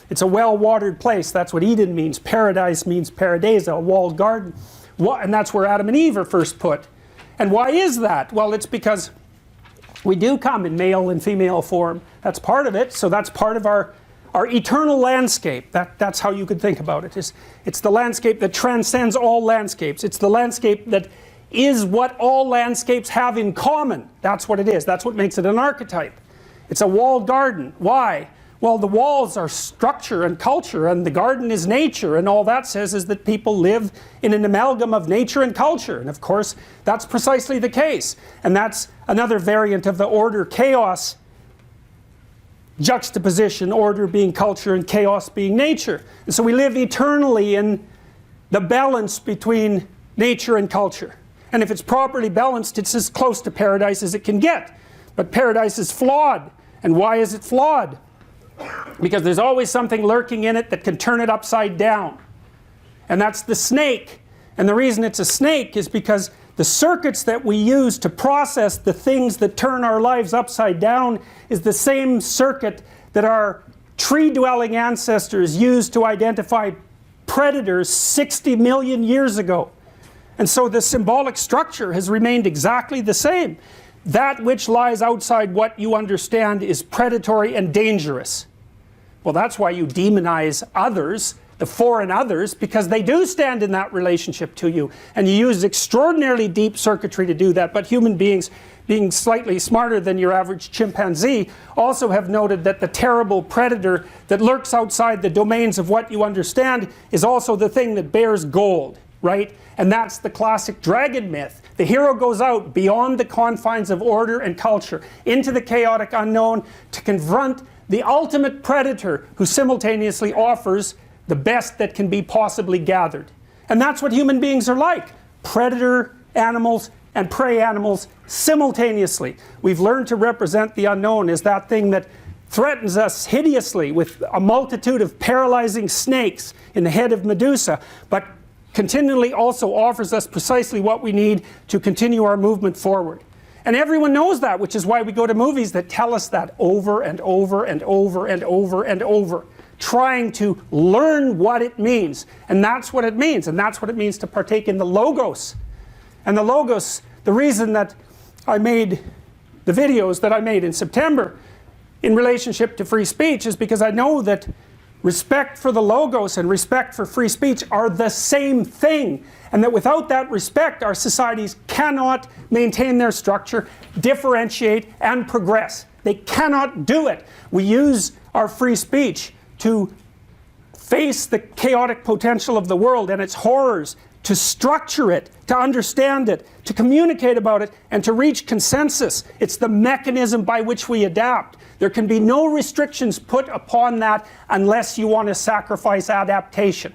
It's a well-watered place. That's what Eden means. Paradise means paradise, a walled garden. And that's where Adam and Eve are first put. And why is that? Well, it's because we do come in male and female form. That's part of it. So that's part of our eternal landscape. That's how you could think about it. It's the landscape that transcends all landscapes. It's the landscape that is what all landscapes have in common. That's what it is. That's what makes it an archetype. It's a walled garden. Why? Well, the walls are structure and culture, and the garden is nature, and all that says is that people live in an amalgam of nature and culture. And of course, that's precisely the case. And that's another variant of the order-chaos juxtaposition, order being culture and chaos being nature. And so we live eternally in the balance between nature and culture. And if it's properly balanced, it's as close to paradise as it can get. But paradise is flawed. And why is it flawed? Because there's always something lurking in it that can turn it upside down. And that's the snake. And the reason it's a snake is because the circuits that we use to process the things that turn our lives upside down is the same circuit that our tree-dwelling ancestors used to identify predators 60 million years ago. And so the symbolic structure has remained exactly the same. That which lies outside what you understand is predatory and dangerous. Well, that's why you demonize others, the foreign others, because they do stand in that relationship to you. And you use extraordinarily deep circuitry to do that. But human beings, being slightly smarter than your average chimpanzee, also have noted that the terrible predator that lurks outside the domains of what you understand is also the thing that bears gold, right? And that's the classic dragon myth. The hero goes out beyond the confines of order and culture into the chaotic unknown to confront the ultimate predator who simultaneously offers the best that can be possibly gathered. And that's what human beings are like. Predator animals and prey animals simultaneously. We've learned to represent the unknown as that thing that threatens us hideously with a multitude of paralyzing snakes in the head of Medusa, but continually also offers us precisely what we need to continue our movement forward. And everyone knows that, which is why we go to movies that tell us that over and over and over and over and over, trying to learn what it means. And that's what it means. And that's what it means to partake in the Logos. And the Logos, the reason that I made the videos that I made in September in relationship to free speech is because I know that respect for the Logos and respect for free speech are the same thing. And that without that respect, our societies cannot maintain their structure, differentiate, and progress. They cannot do it. We use our free speech to face the chaotic potential of the world and its horrors, to structure it, to understand it, to communicate about it, and to reach consensus. It's the mechanism by which we adapt. There can be no restrictions put upon that unless you want to sacrifice adaptation.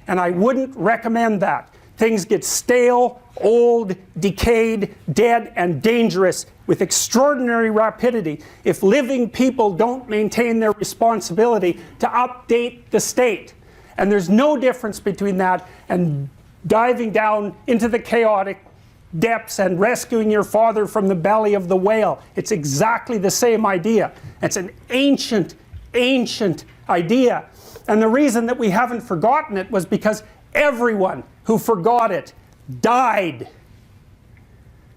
And I wouldn't recommend that. Things get stale, old, decayed, dead, and dangerous with extraordinary rapidity if living people don't maintain their responsibility to update the state. And there's no difference between that and diving down into the chaotic depths and rescuing your father from the belly of the whale. It's exactly the same idea. It's an ancient, ancient idea. And the reason that we haven't forgotten it was because everyone who forgot it died.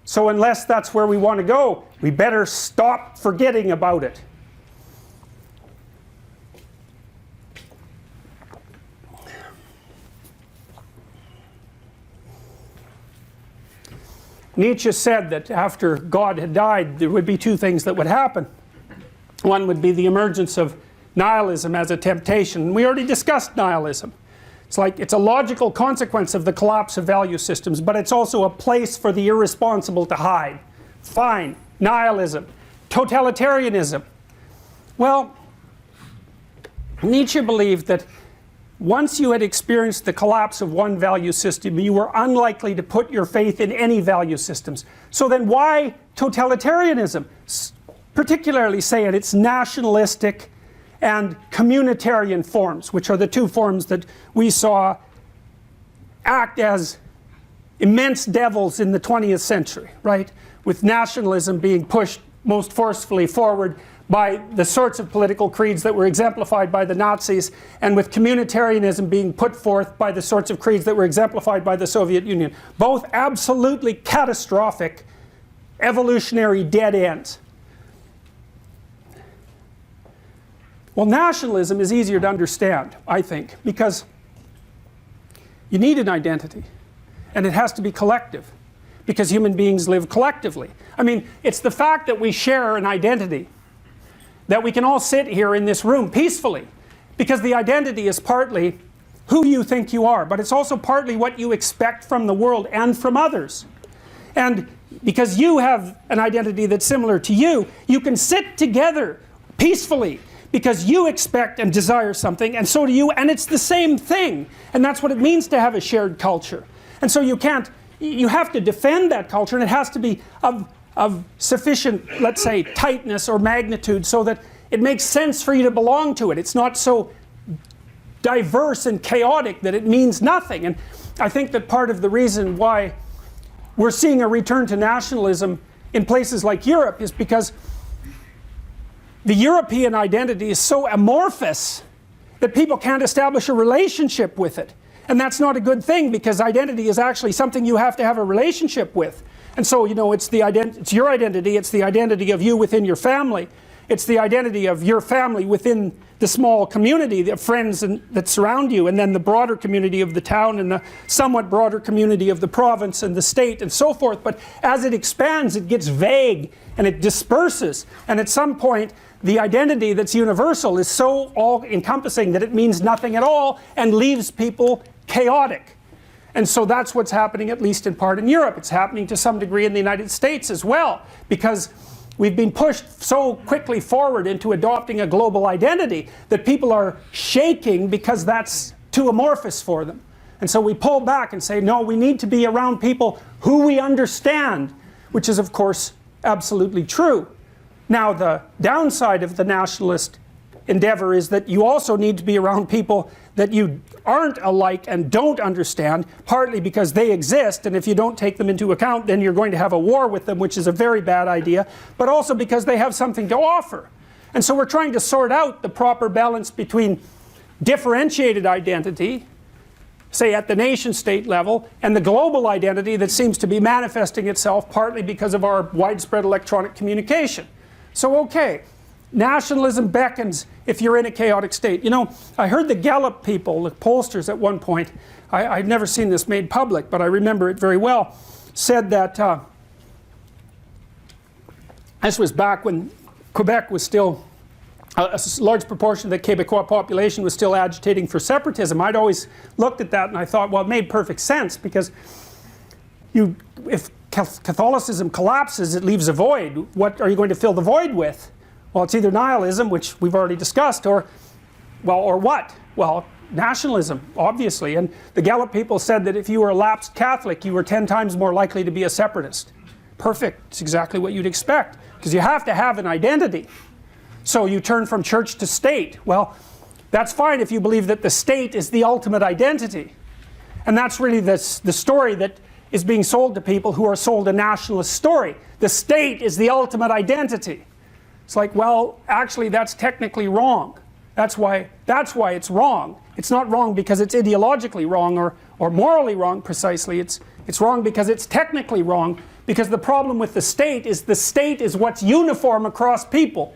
So unless that's where we want to go, we better stop forgetting about it. Nietzsche said that after God had died, there would be two things that would happen. One would be the emergence of nihilism as a temptation. We already discussed nihilism. It's a logical consequence of the collapse of value systems, but it's also a place for the irresponsible to hide. Fine, nihilism. Totalitarianism. Well, Nietzsche believed that once you had experienced the collapse of one value system, you were unlikely to put your faith in any value systems. So then why totalitarianism? Particularly, say, in its nationalistic and communitarian forms, which are the two forms that we saw act as immense devils in the 20th century, right? with nationalism being pushed most forcefully forward by the sorts of political creeds that were exemplified by the Nazis, and with communitarianism being put forth by the sorts of creeds that were exemplified by the Soviet Union. Both absolutely catastrophic evolutionary dead ends. Well, nationalism is easier to understand, I think, because you need an identity, and it has to be collective, because human beings live collectively. I mean, it's the fact that we share an identity, that we can all sit here in this room peacefully, because the identity is partly who you think you are, but it's also partly what you expect from the world and from others. And because you have an identity that's similar to you, you can sit together peacefully because you expect and desire something, and so do you, and it's the same thing. And that's what it means to have a shared culture. And so you have to defend that culture, and it has to be of sufficient, let's say, tightness or magnitude so that it makes sense for you to belong to it. It's not so diverse and chaotic that it means nothing. And I think that part of the reason why we're seeing a return to nationalism in places like Europe is because the European identity is so amorphous that people can't establish a relationship with it. And that's not a good thing, because identity is actually something you have to have a relationship with. And so, you know, it's your identity, it's the identity of you within your family, it's the identity of your family within the small community of friends that surround you, and then the broader community of the town, and the somewhat broader community of the province and the state and so forth. But as it expands, it gets vague and it disperses, and at some point the identity that's universal is so all-encompassing that it means nothing at all and leaves people chaotic. And so that's what's happening, at least in part in Europe. It's happening to some degree in the United States as well, because we've been pushed so quickly forward into adopting a global identity that people are shaking because that's too amorphous for them. And so we pull back and say, no, we need to be around people who we understand, which is, of course, absolutely true. Now, the downside of the nationalist endeavor is that you also need to be around people that you aren't alike and don't understand, partly because they exist, and if you don't take them into account, then you're going to have a war with them, which is a very bad idea, but also because they have something to offer. And so we're trying to sort out the proper balance between differentiated identity, say at the nation-state level, and the global identity that seems to be manifesting itself partly because of our widespread electronic communication. So okay, nationalism beckons if you're in a chaotic state. You know, I heard the Gallup people, the pollsters at one point, I've never seen this made public, but I remember it very well, said that this was back when Quebec was still, a large proportion of the Quebecois population was still agitating for separatism. I'd always looked at that and I thought, well, it made perfect sense, because if Catholicism collapses, it leaves a void. What are you going to fill the void with? Well, it's either nihilism, which we've already discussed, or what? Well, nationalism, obviously. And the Gallup people said that if you were a lapsed Catholic, you were 10 times more likely to be a separatist. Perfect. It's exactly what you'd expect, because you have to have an identity. So you turn from church to state. Well, that's fine if you believe that the state is the ultimate identity. And that's really the story that is being sold to people who are sold a nationalist story. The state is the ultimate identity. It's like, well, actually that's technically wrong. That's why it's wrong. It's not wrong because it's ideologically wrong or morally wrong precisely. It's wrong because it's technically wrong, because the problem with the state is what's uniform across people.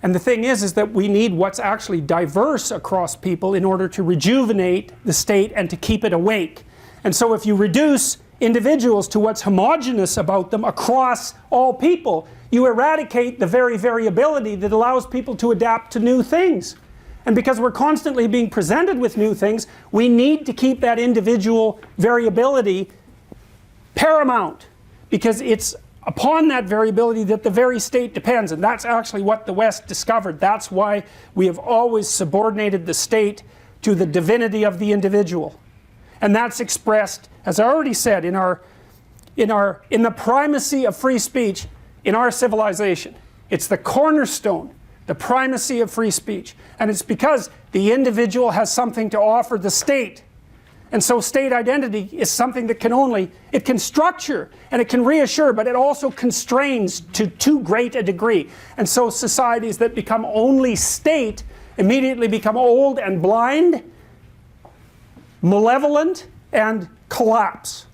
And the thing is that we need what's actually diverse across people in order to rejuvenate the state and to keep it awake. And so if you reduce individuals to what's homogeneous about them across all people, you eradicate the very variability that allows people to adapt to new things. And because we're constantly being presented with new things, we need to keep that individual variability paramount, because it's upon that variability that the very state depends. And that's actually what the West discovered. That's why we have always subordinated the state to the divinity of the individual. And that's expressed, as I already said, in the primacy of free speech in our civilization. It's the cornerstone, the primacy of free speech. And it's because the individual has something to offer the state. And so state identity is something that it can structure and it can reassure, but it also constrains to too great a degree. And so societies that become only state immediately become old and blind, malevolent, and collapse.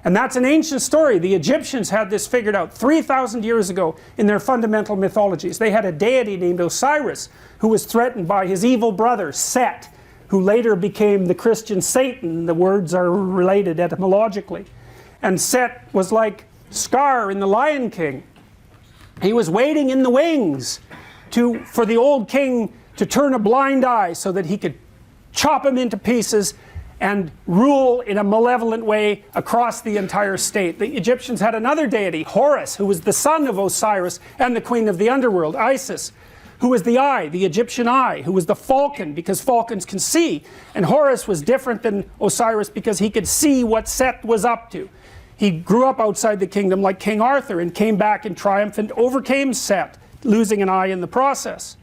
And that's an ancient story. The Egyptians had this figured out 3,000 years ago in their fundamental mythologies. They had a deity named Osiris who was threatened by his evil brother Set, who later became the Christian Satan. The words are related etymologically. And Set was like Scar in The Lion King. He was waiting in the wings for the old king to turn a blind eye so that he could chop him into pieces and rule in a malevolent way across the entire state. The Egyptians had another deity, Horus, who was the son of Osiris and the queen of the underworld, Isis, who was the eye, the Egyptian eye, who was the falcon, because falcons can see. And Horus was different than Osiris because he could see what Set was up to. He grew up outside the kingdom like King Arthur and came back in triumph and overcame Set, losing an eye in the process.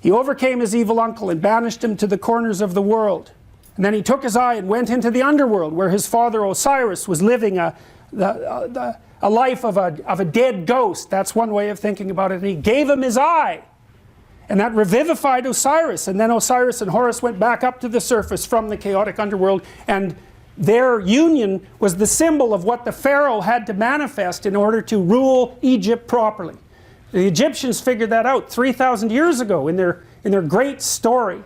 He overcame his evil uncle and banished him to the corners of the world. And then he took his eye and went into the underworld where his father Osiris was living a life of a dead ghost. That's one way of thinking about it. And he gave him his eye. And that revivified Osiris. And then Osiris and Horus went back up to the surface from the chaotic underworld. And their union was the symbol of what the pharaoh had to manifest in order to rule Egypt properly. The Egyptians figured that out 3,000 years ago in their great story.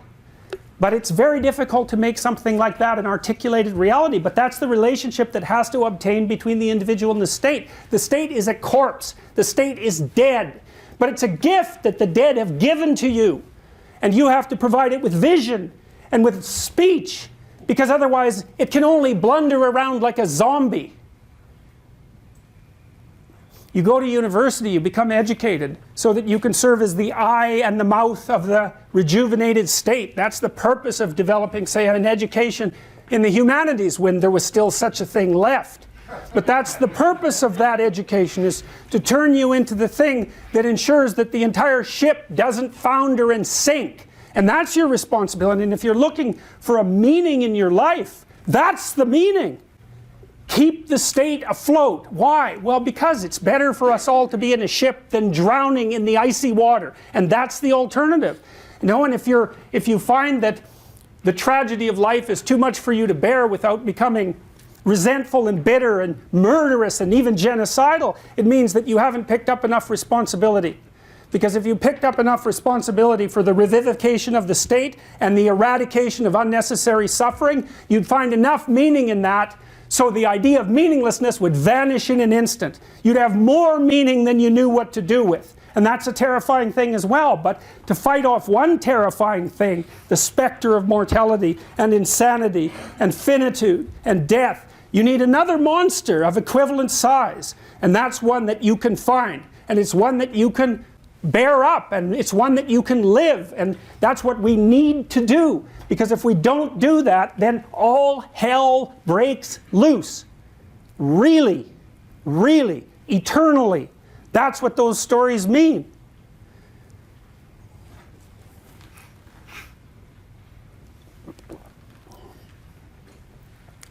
But it's very difficult to make something like that an articulated reality. But that's the relationship that has to obtain between the individual and the state. The state is a corpse. The state is dead. But it's a gift that the dead have given to you. And you have to provide it with vision and with speech. Because otherwise it can only blunder around like a zombie. You go to university, you become educated so that you can serve as the eye and the mouth of the rejuvenated state. That's the purpose of developing, say, an education in the humanities when there was still such a thing left. But that's the purpose of that education, is to turn you into the thing that ensures that the entire ship doesn't founder and sink. And that's your responsibility. And if you're looking for a meaning in your life, that's the meaning. Keep the state afloat. Why? Well, because it's better for us all to be in a ship than drowning in the icy water. And that's the alternative. You know, and if you find that the tragedy of life is too much for you to bear without becoming resentful and bitter and murderous and even genocidal, it means that you haven't picked up enough responsibility. Because if you picked up enough responsibility for the revivification of the state and the eradication of unnecessary suffering, you'd find enough meaning in that. So the idea of meaninglessness would vanish in an instant. You'd have more meaning than you knew what to do with. And that's a terrifying thing as well. But to fight off one terrifying thing, the specter of mortality and insanity and finitude and death, you need another monster of equivalent size. And that's one that you can find. And it's one that you can bear up. And it's one that you can live. And that's what we need to do. Because if we don't do that, then all hell breaks loose. Really, really, eternally. That's what those stories mean.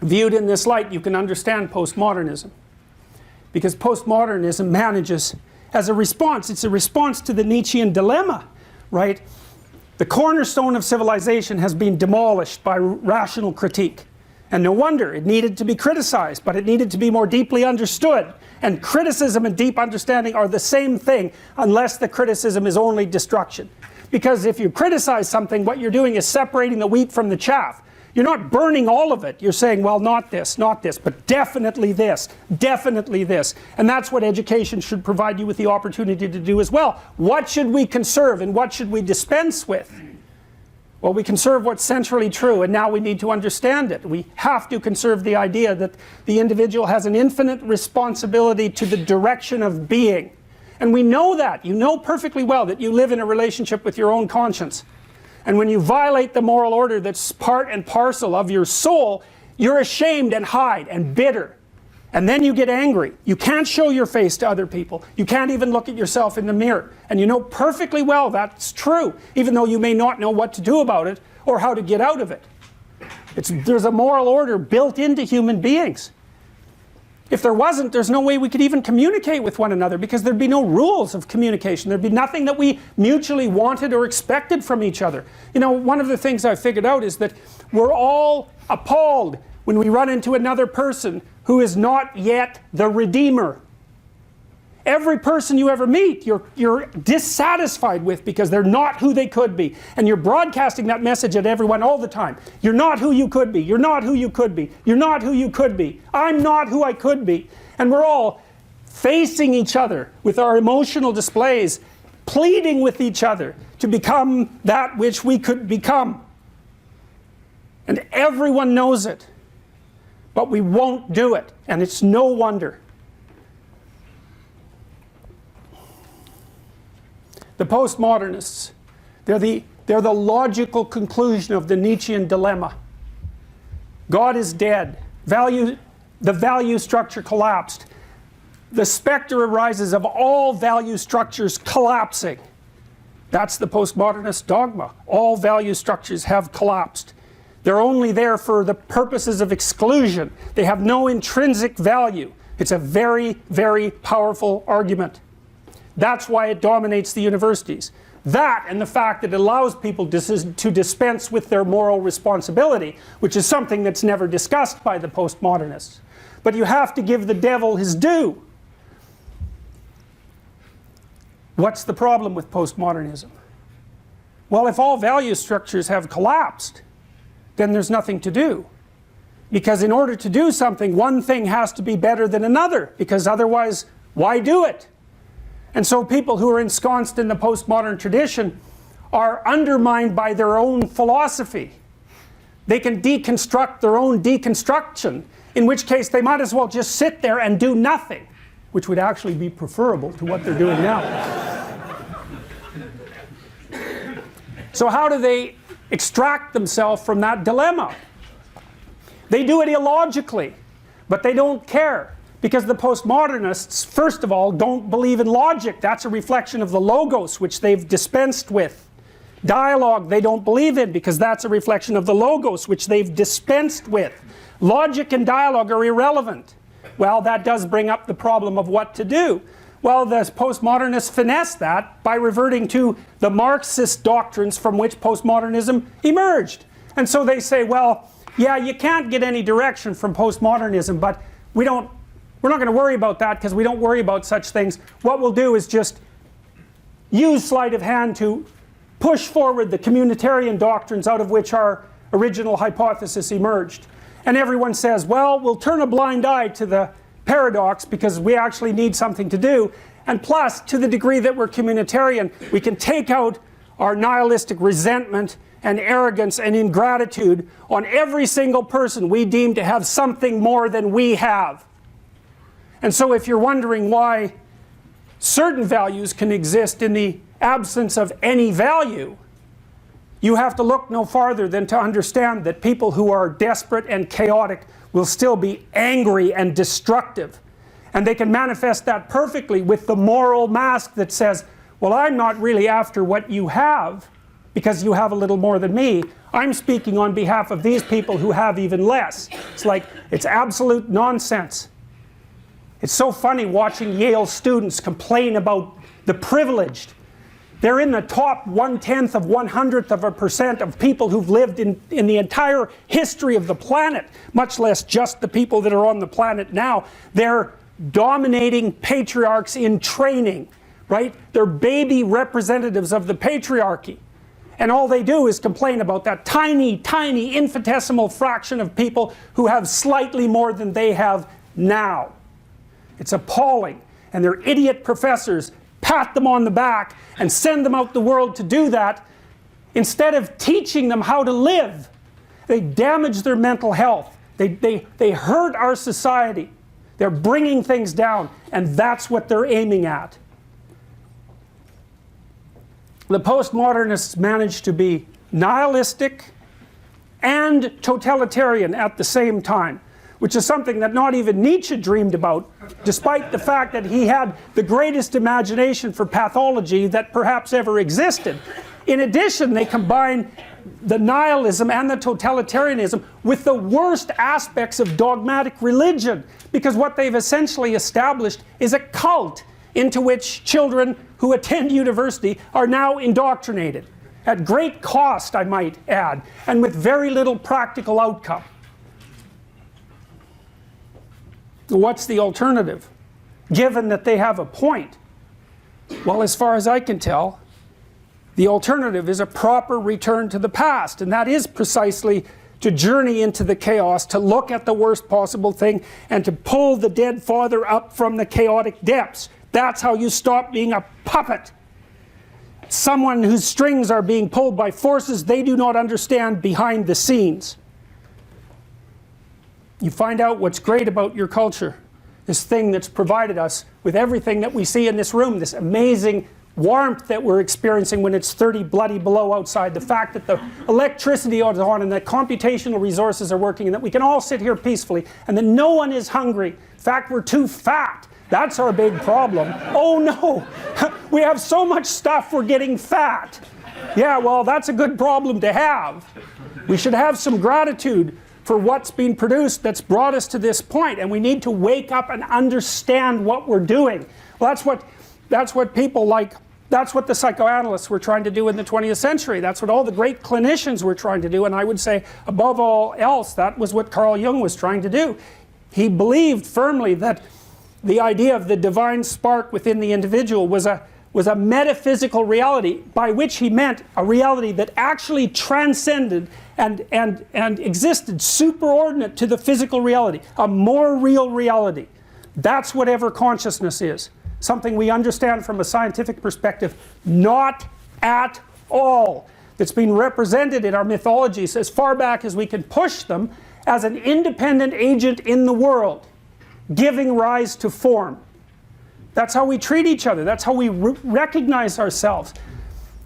Viewed in this light, you can understand postmodernism. Because postmodernism manages as a response. It's a response to the Nietzschean dilemma, right? The cornerstone of civilization has been demolished by rational critique. And no wonder, it needed to be criticized, but it needed to be more deeply understood. And criticism and deep understanding are the same thing, unless the criticism is only destruction. Because if you criticize something, what you're doing is separating the wheat from the chaff. You're not burning all of it. You're saying, well, not this, but definitely this, definitely this. And that's what education should provide you with the opportunity to do as well. What should we conserve and what should we dispense with? Well, we conserve what's centrally true, and now we need to understand it. We have to conserve the idea that the individual has an infinite responsibility to the direction of being. And we know that. You know perfectly well that you live in a relationship with your own conscience. And when you violate the moral order that's part and parcel of your soul, you're ashamed and hide and bitter. And then you get angry. You can't show your face to other people. You can't even look at yourself in the mirror. And you know perfectly well that's true, even though you may not know what to do about it or how to get out of it. There's a moral order built into human beings. If there wasn't, there's no way we could even communicate with one another, because there'd be no rules of communication. There'd be nothing that we mutually wanted or expected from each other. You know, one of the things I've figured out is that we're all appalled when we run into another person who is not yet the Redeemer. Every person you ever meet, you're dissatisfied with because they're not who they could be. And you're broadcasting that message at everyone all the time. You're not who you could be. You're not who you could be. You're not who you could be. I'm not who I could be. And we're all facing each other with our emotional displays, pleading with each other to become that which we could become. And everyone knows it. But we won't do it. And it's no wonder. The postmodernists, they're the logical conclusion of the Nietzschean dilemma. God is dead. The value structure collapsed. The specter arises of all value structures collapsing. That's the postmodernist dogma. All value structures have collapsed. They're only there for the purposes of exclusion. They have no intrinsic value. It's a very, very powerful argument. That's why it dominates the universities. That and the fact that it allows people to dispense with their moral responsibility, which is something that's never discussed by the postmodernists. But you have to give the devil his due. What's the problem with postmodernism? Well, if all value structures have collapsed, then there's nothing to do. Because in order to do something, one thing has to be better than another, because otherwise, why do it? And so people who are ensconced in the postmodern tradition are undermined by their own philosophy. They can deconstruct their own deconstruction, in which case they might as well just sit there and do nothing, which would actually be preferable to what they're doing now. So how do they extract themselves from that dilemma? They do it illogically, but they don't care. Because the postmodernists, first of all, don't believe in logic. That's a reflection of the logos, which they've dispensed with. Dialogue they don't believe in, because that's a reflection of the logos, which they've dispensed with. Logic and dialogue are irrelevant. Well, that does bring up the problem of what to do. Well, the postmodernists finesse that by reverting to the Marxist doctrines from which postmodernism emerged. And so they say, well, yeah, you can't get any direction from postmodernism, but we're not going to worry about that because we don't worry about such things. What we'll do is just use sleight of hand to push forward the communitarian doctrines out of which our original hypothesis emerged. And everyone says, well, we'll turn a blind eye to the paradox because we actually need something to do. And plus, to the degree that we're communitarian, we can take out our nihilistic resentment and arrogance and ingratitude on every single person we deem to have something more than we have. And so if you're wondering why certain values can exist in the absence of any value, you have to look no farther than to understand that people who are desperate and chaotic will still be angry and destructive. And they can manifest that perfectly with the moral mask that says, well, I'm not really after what you have because you have a little more than me. I'm speaking on behalf of these people who have even less. It's like, it's absolute nonsense. It's so funny watching Yale students complain about the privileged. They're in the top 1/10 of 100% of people who've lived in the entire history of the planet, much less just the people that are on the planet now. They're dominating patriarchs in training, right? They're baby representatives of the patriarchy. And all they do is complain about that tiny, tiny, infinitesimal fraction of people who have slightly more than they have now. It's appalling. And their idiot professors pat them on the back and send them out the world to do that instead of teaching them how to live. They damage their mental health. They hurt our society. They're bringing things down, and that's what they're aiming at. The postmodernists managed to be nihilistic and totalitarian at the same time, which is something that not even Nietzsche dreamed about, despite the fact that he had the greatest imagination for pathology that perhaps ever existed. In addition, they combine the nihilism and the totalitarianism with the worst aspects of dogmatic religion, because what they've essentially established is a cult into which children who attend university are now indoctrinated, at great cost, I might add, and with very little practical outcome. What's the alternative, given that they have a point? Well, as far as I can tell, the alternative is a proper return to the past, and that is precisely to journey into the chaos, to look at the worst possible thing, and to pull the dead father up from the chaotic depths. That's how you stop being a puppet. Someone whose strings are being pulled by forces they do not understand behind the scenes. You find out what's great about your culture, this thing that's provided us with everything that we see in this room, this amazing warmth that we're experiencing when it's 30 bloody below outside, the fact that the electricity is on and that computational resources are working and that we can all sit here peacefully and that no one is hungry. In fact, we're too fat. That's our big problem. Oh no, we have so much stuff we're getting fat. Yeah, well, that's a good problem to have. We should have some gratitude for what's been produced that's brought us to this point, and we need to wake up and understand what we're doing. Well, that's what people like, that's what the psychoanalysts were trying to do in the 20th century. That's what all the great clinicians were trying to do, and I would say above all else that was what Carl Jung was trying to do. He believed firmly that the idea of the divine spark within the individual was a metaphysical reality, by which he meant a reality that actually transcended and existed superordinate to the physical reality, a more real reality. That's whatever consciousness is. Something we understand from a scientific perspective, not at all. That's been represented in our mythologies as far back as we can push them as an independent agent in the world, giving rise to form. That's how we treat each other. That's how we recognize ourselves.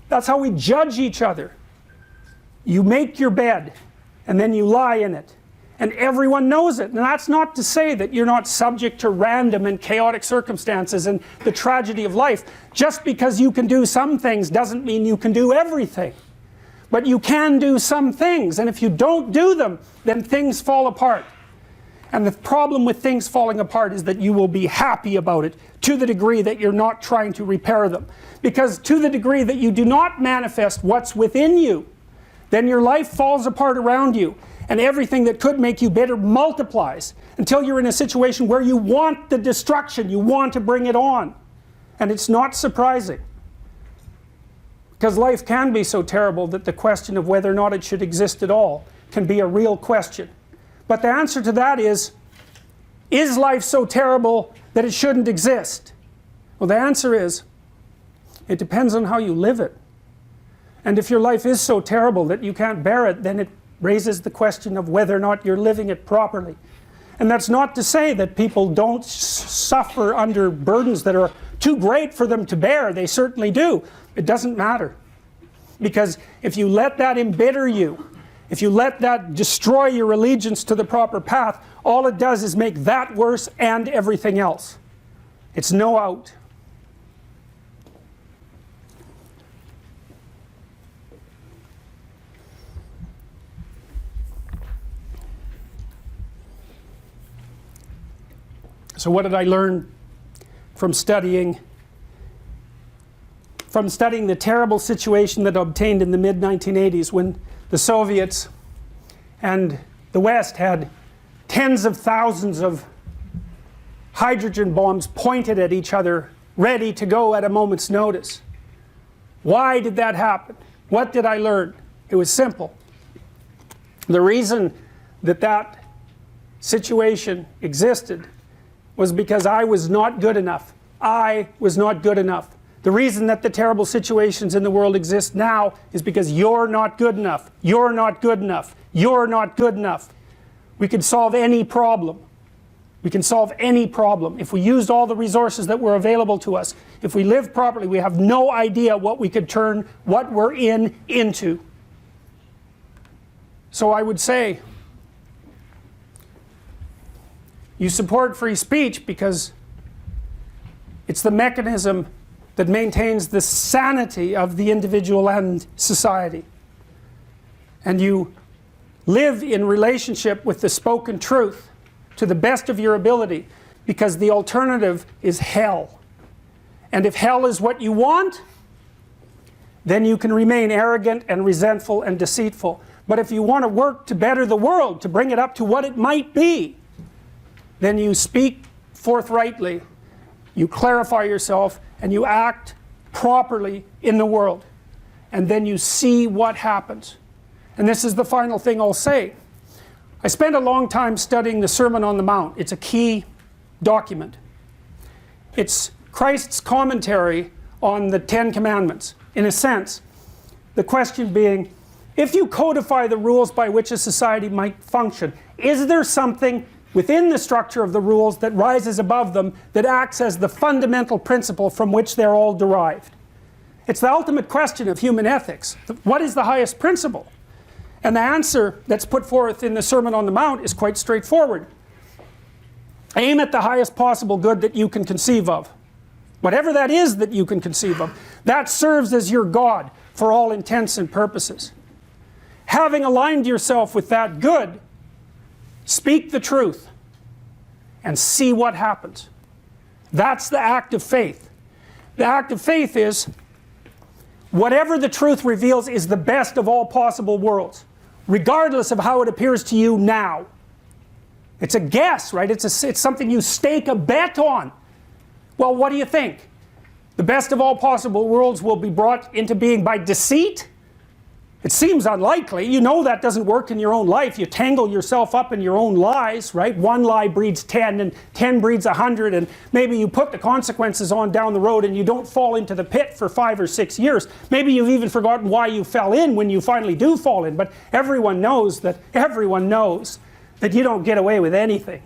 That's how we judge each other. You make your bed, and then you lie in it. And everyone knows it. And that's not to say that you're not subject to random and chaotic circumstances and the tragedy of life. Just because you can do some things doesn't mean you can do everything. But you can do some things, and if you don't do them, then things fall apart. And the problem with things falling apart is that you will be happy about it to the degree that you're not trying to repair them. Because to the degree that you do not manifest what's within you, then your life falls apart around you, and everything that could make you better multiplies until you're in a situation where you want the destruction, you want to bring it on. And it's not surprising. Because life can be so terrible that the question of whether or not it should exist at all can be a real question. But the answer to that is life so terrible that it shouldn't exist? Well, the answer is, it depends on how you live it. And if your life is so terrible that you can't bear it, then it raises the question of whether or not you're living it properly. And that's not to say that people don't suffer under burdens that are too great for them to bear. They certainly do. It doesn't matter. Because if you let that embitter you, if you let that destroy your allegiance to the proper path, all it does is make that worse and everything else. It's no out. So what did I learn from studying the terrible situation that obtained in the mid-1980s when the Soviets and the West had tens of thousands of hydrogen bombs pointed at each other, ready to go at a moment's notice? Why did that happen? What did I learn? It was simple. The reason that that situation existed was because I was not good enough. I was not good enough. The reason that the terrible situations in the world exist now is because you're not good enough. You're not good enough. You're not good enough. We can solve any problem. We can solve any problem. If we used all the resources that were available to us, if we live properly, we have no idea what we could turn what we're in into. So I would say, you support free speech because it's the mechanism that maintains the sanity of the individual and society. and you live in relationship with the spoken truth to the best of your ability, because the alternative is hell. And if hell is what you want, then you can remain arrogant and resentful and deceitful. But if you want to work to better the world, to bring it up to what it might be, then you speak forthrightly, you clarify yourself, and you act properly in the world. And then you see what happens. And this is the final thing I'll say. I spent a long time studying the Sermon on the Mount. It's a key document. It's Christ's commentary on the Ten Commandments, in a sense. The question being, if you codify the rules by which a society might function, is there something within the structure of the rules that rises above them that acts as the fundamental principle from which they're all derived? It's the ultimate question of human ethics. What is the highest principle? And the answer that's put forth in the Sermon on the Mount is quite straightforward. Aim at the highest possible good that you can conceive of. Whatever that is that you can conceive of, that serves as your God for all intents and purposes. Having aligned yourself with that good, speak the truth and see what happens. That's the act of faith. The act of faith is whatever the truth reveals is the best of all possible worlds, regardless of how it appears to you now. It's a guess, right? It's something you stake a bet on. Well, what do you think? The best of all possible worlds will be brought into being by deceit? It seems unlikely. You know that doesn't work in your own life. You tangle yourself up in your own lies, right? One lie breeds 10, and 10 breeds 100, and maybe you put the consequences on down the road and you don't fall into the pit for 5 or 6 years. Maybe you've even forgotten why you fell in when you finally do fall in, but everyone knows that you don't get away with anything.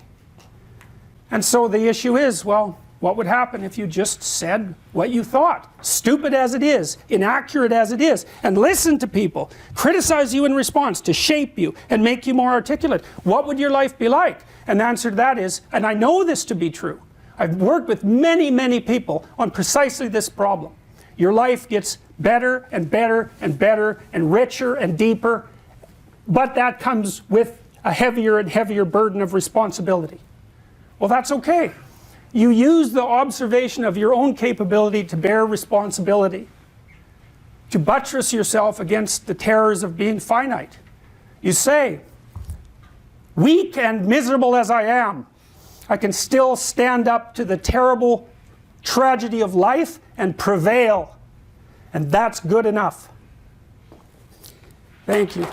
And so the issue is, well, what would happen if you just said what you thought? Stupid as it is, inaccurate as it is, and listen to people, criticize you in response to shape you and make you more articulate. What would your life be like? And the answer to that is, and I know this to be true, I've worked with many, many people on precisely this problem. Your life gets better and better and better and richer and deeper, but that comes with a heavier and heavier burden of responsibility. Well, that's okay. You use the observation of your own capability to bear responsibility, to buttress yourself against the terrors of being finite. You say, weak and miserable as I am, I can still stand up to the terrible tragedy of life and prevail. And that's good enough. Thank you.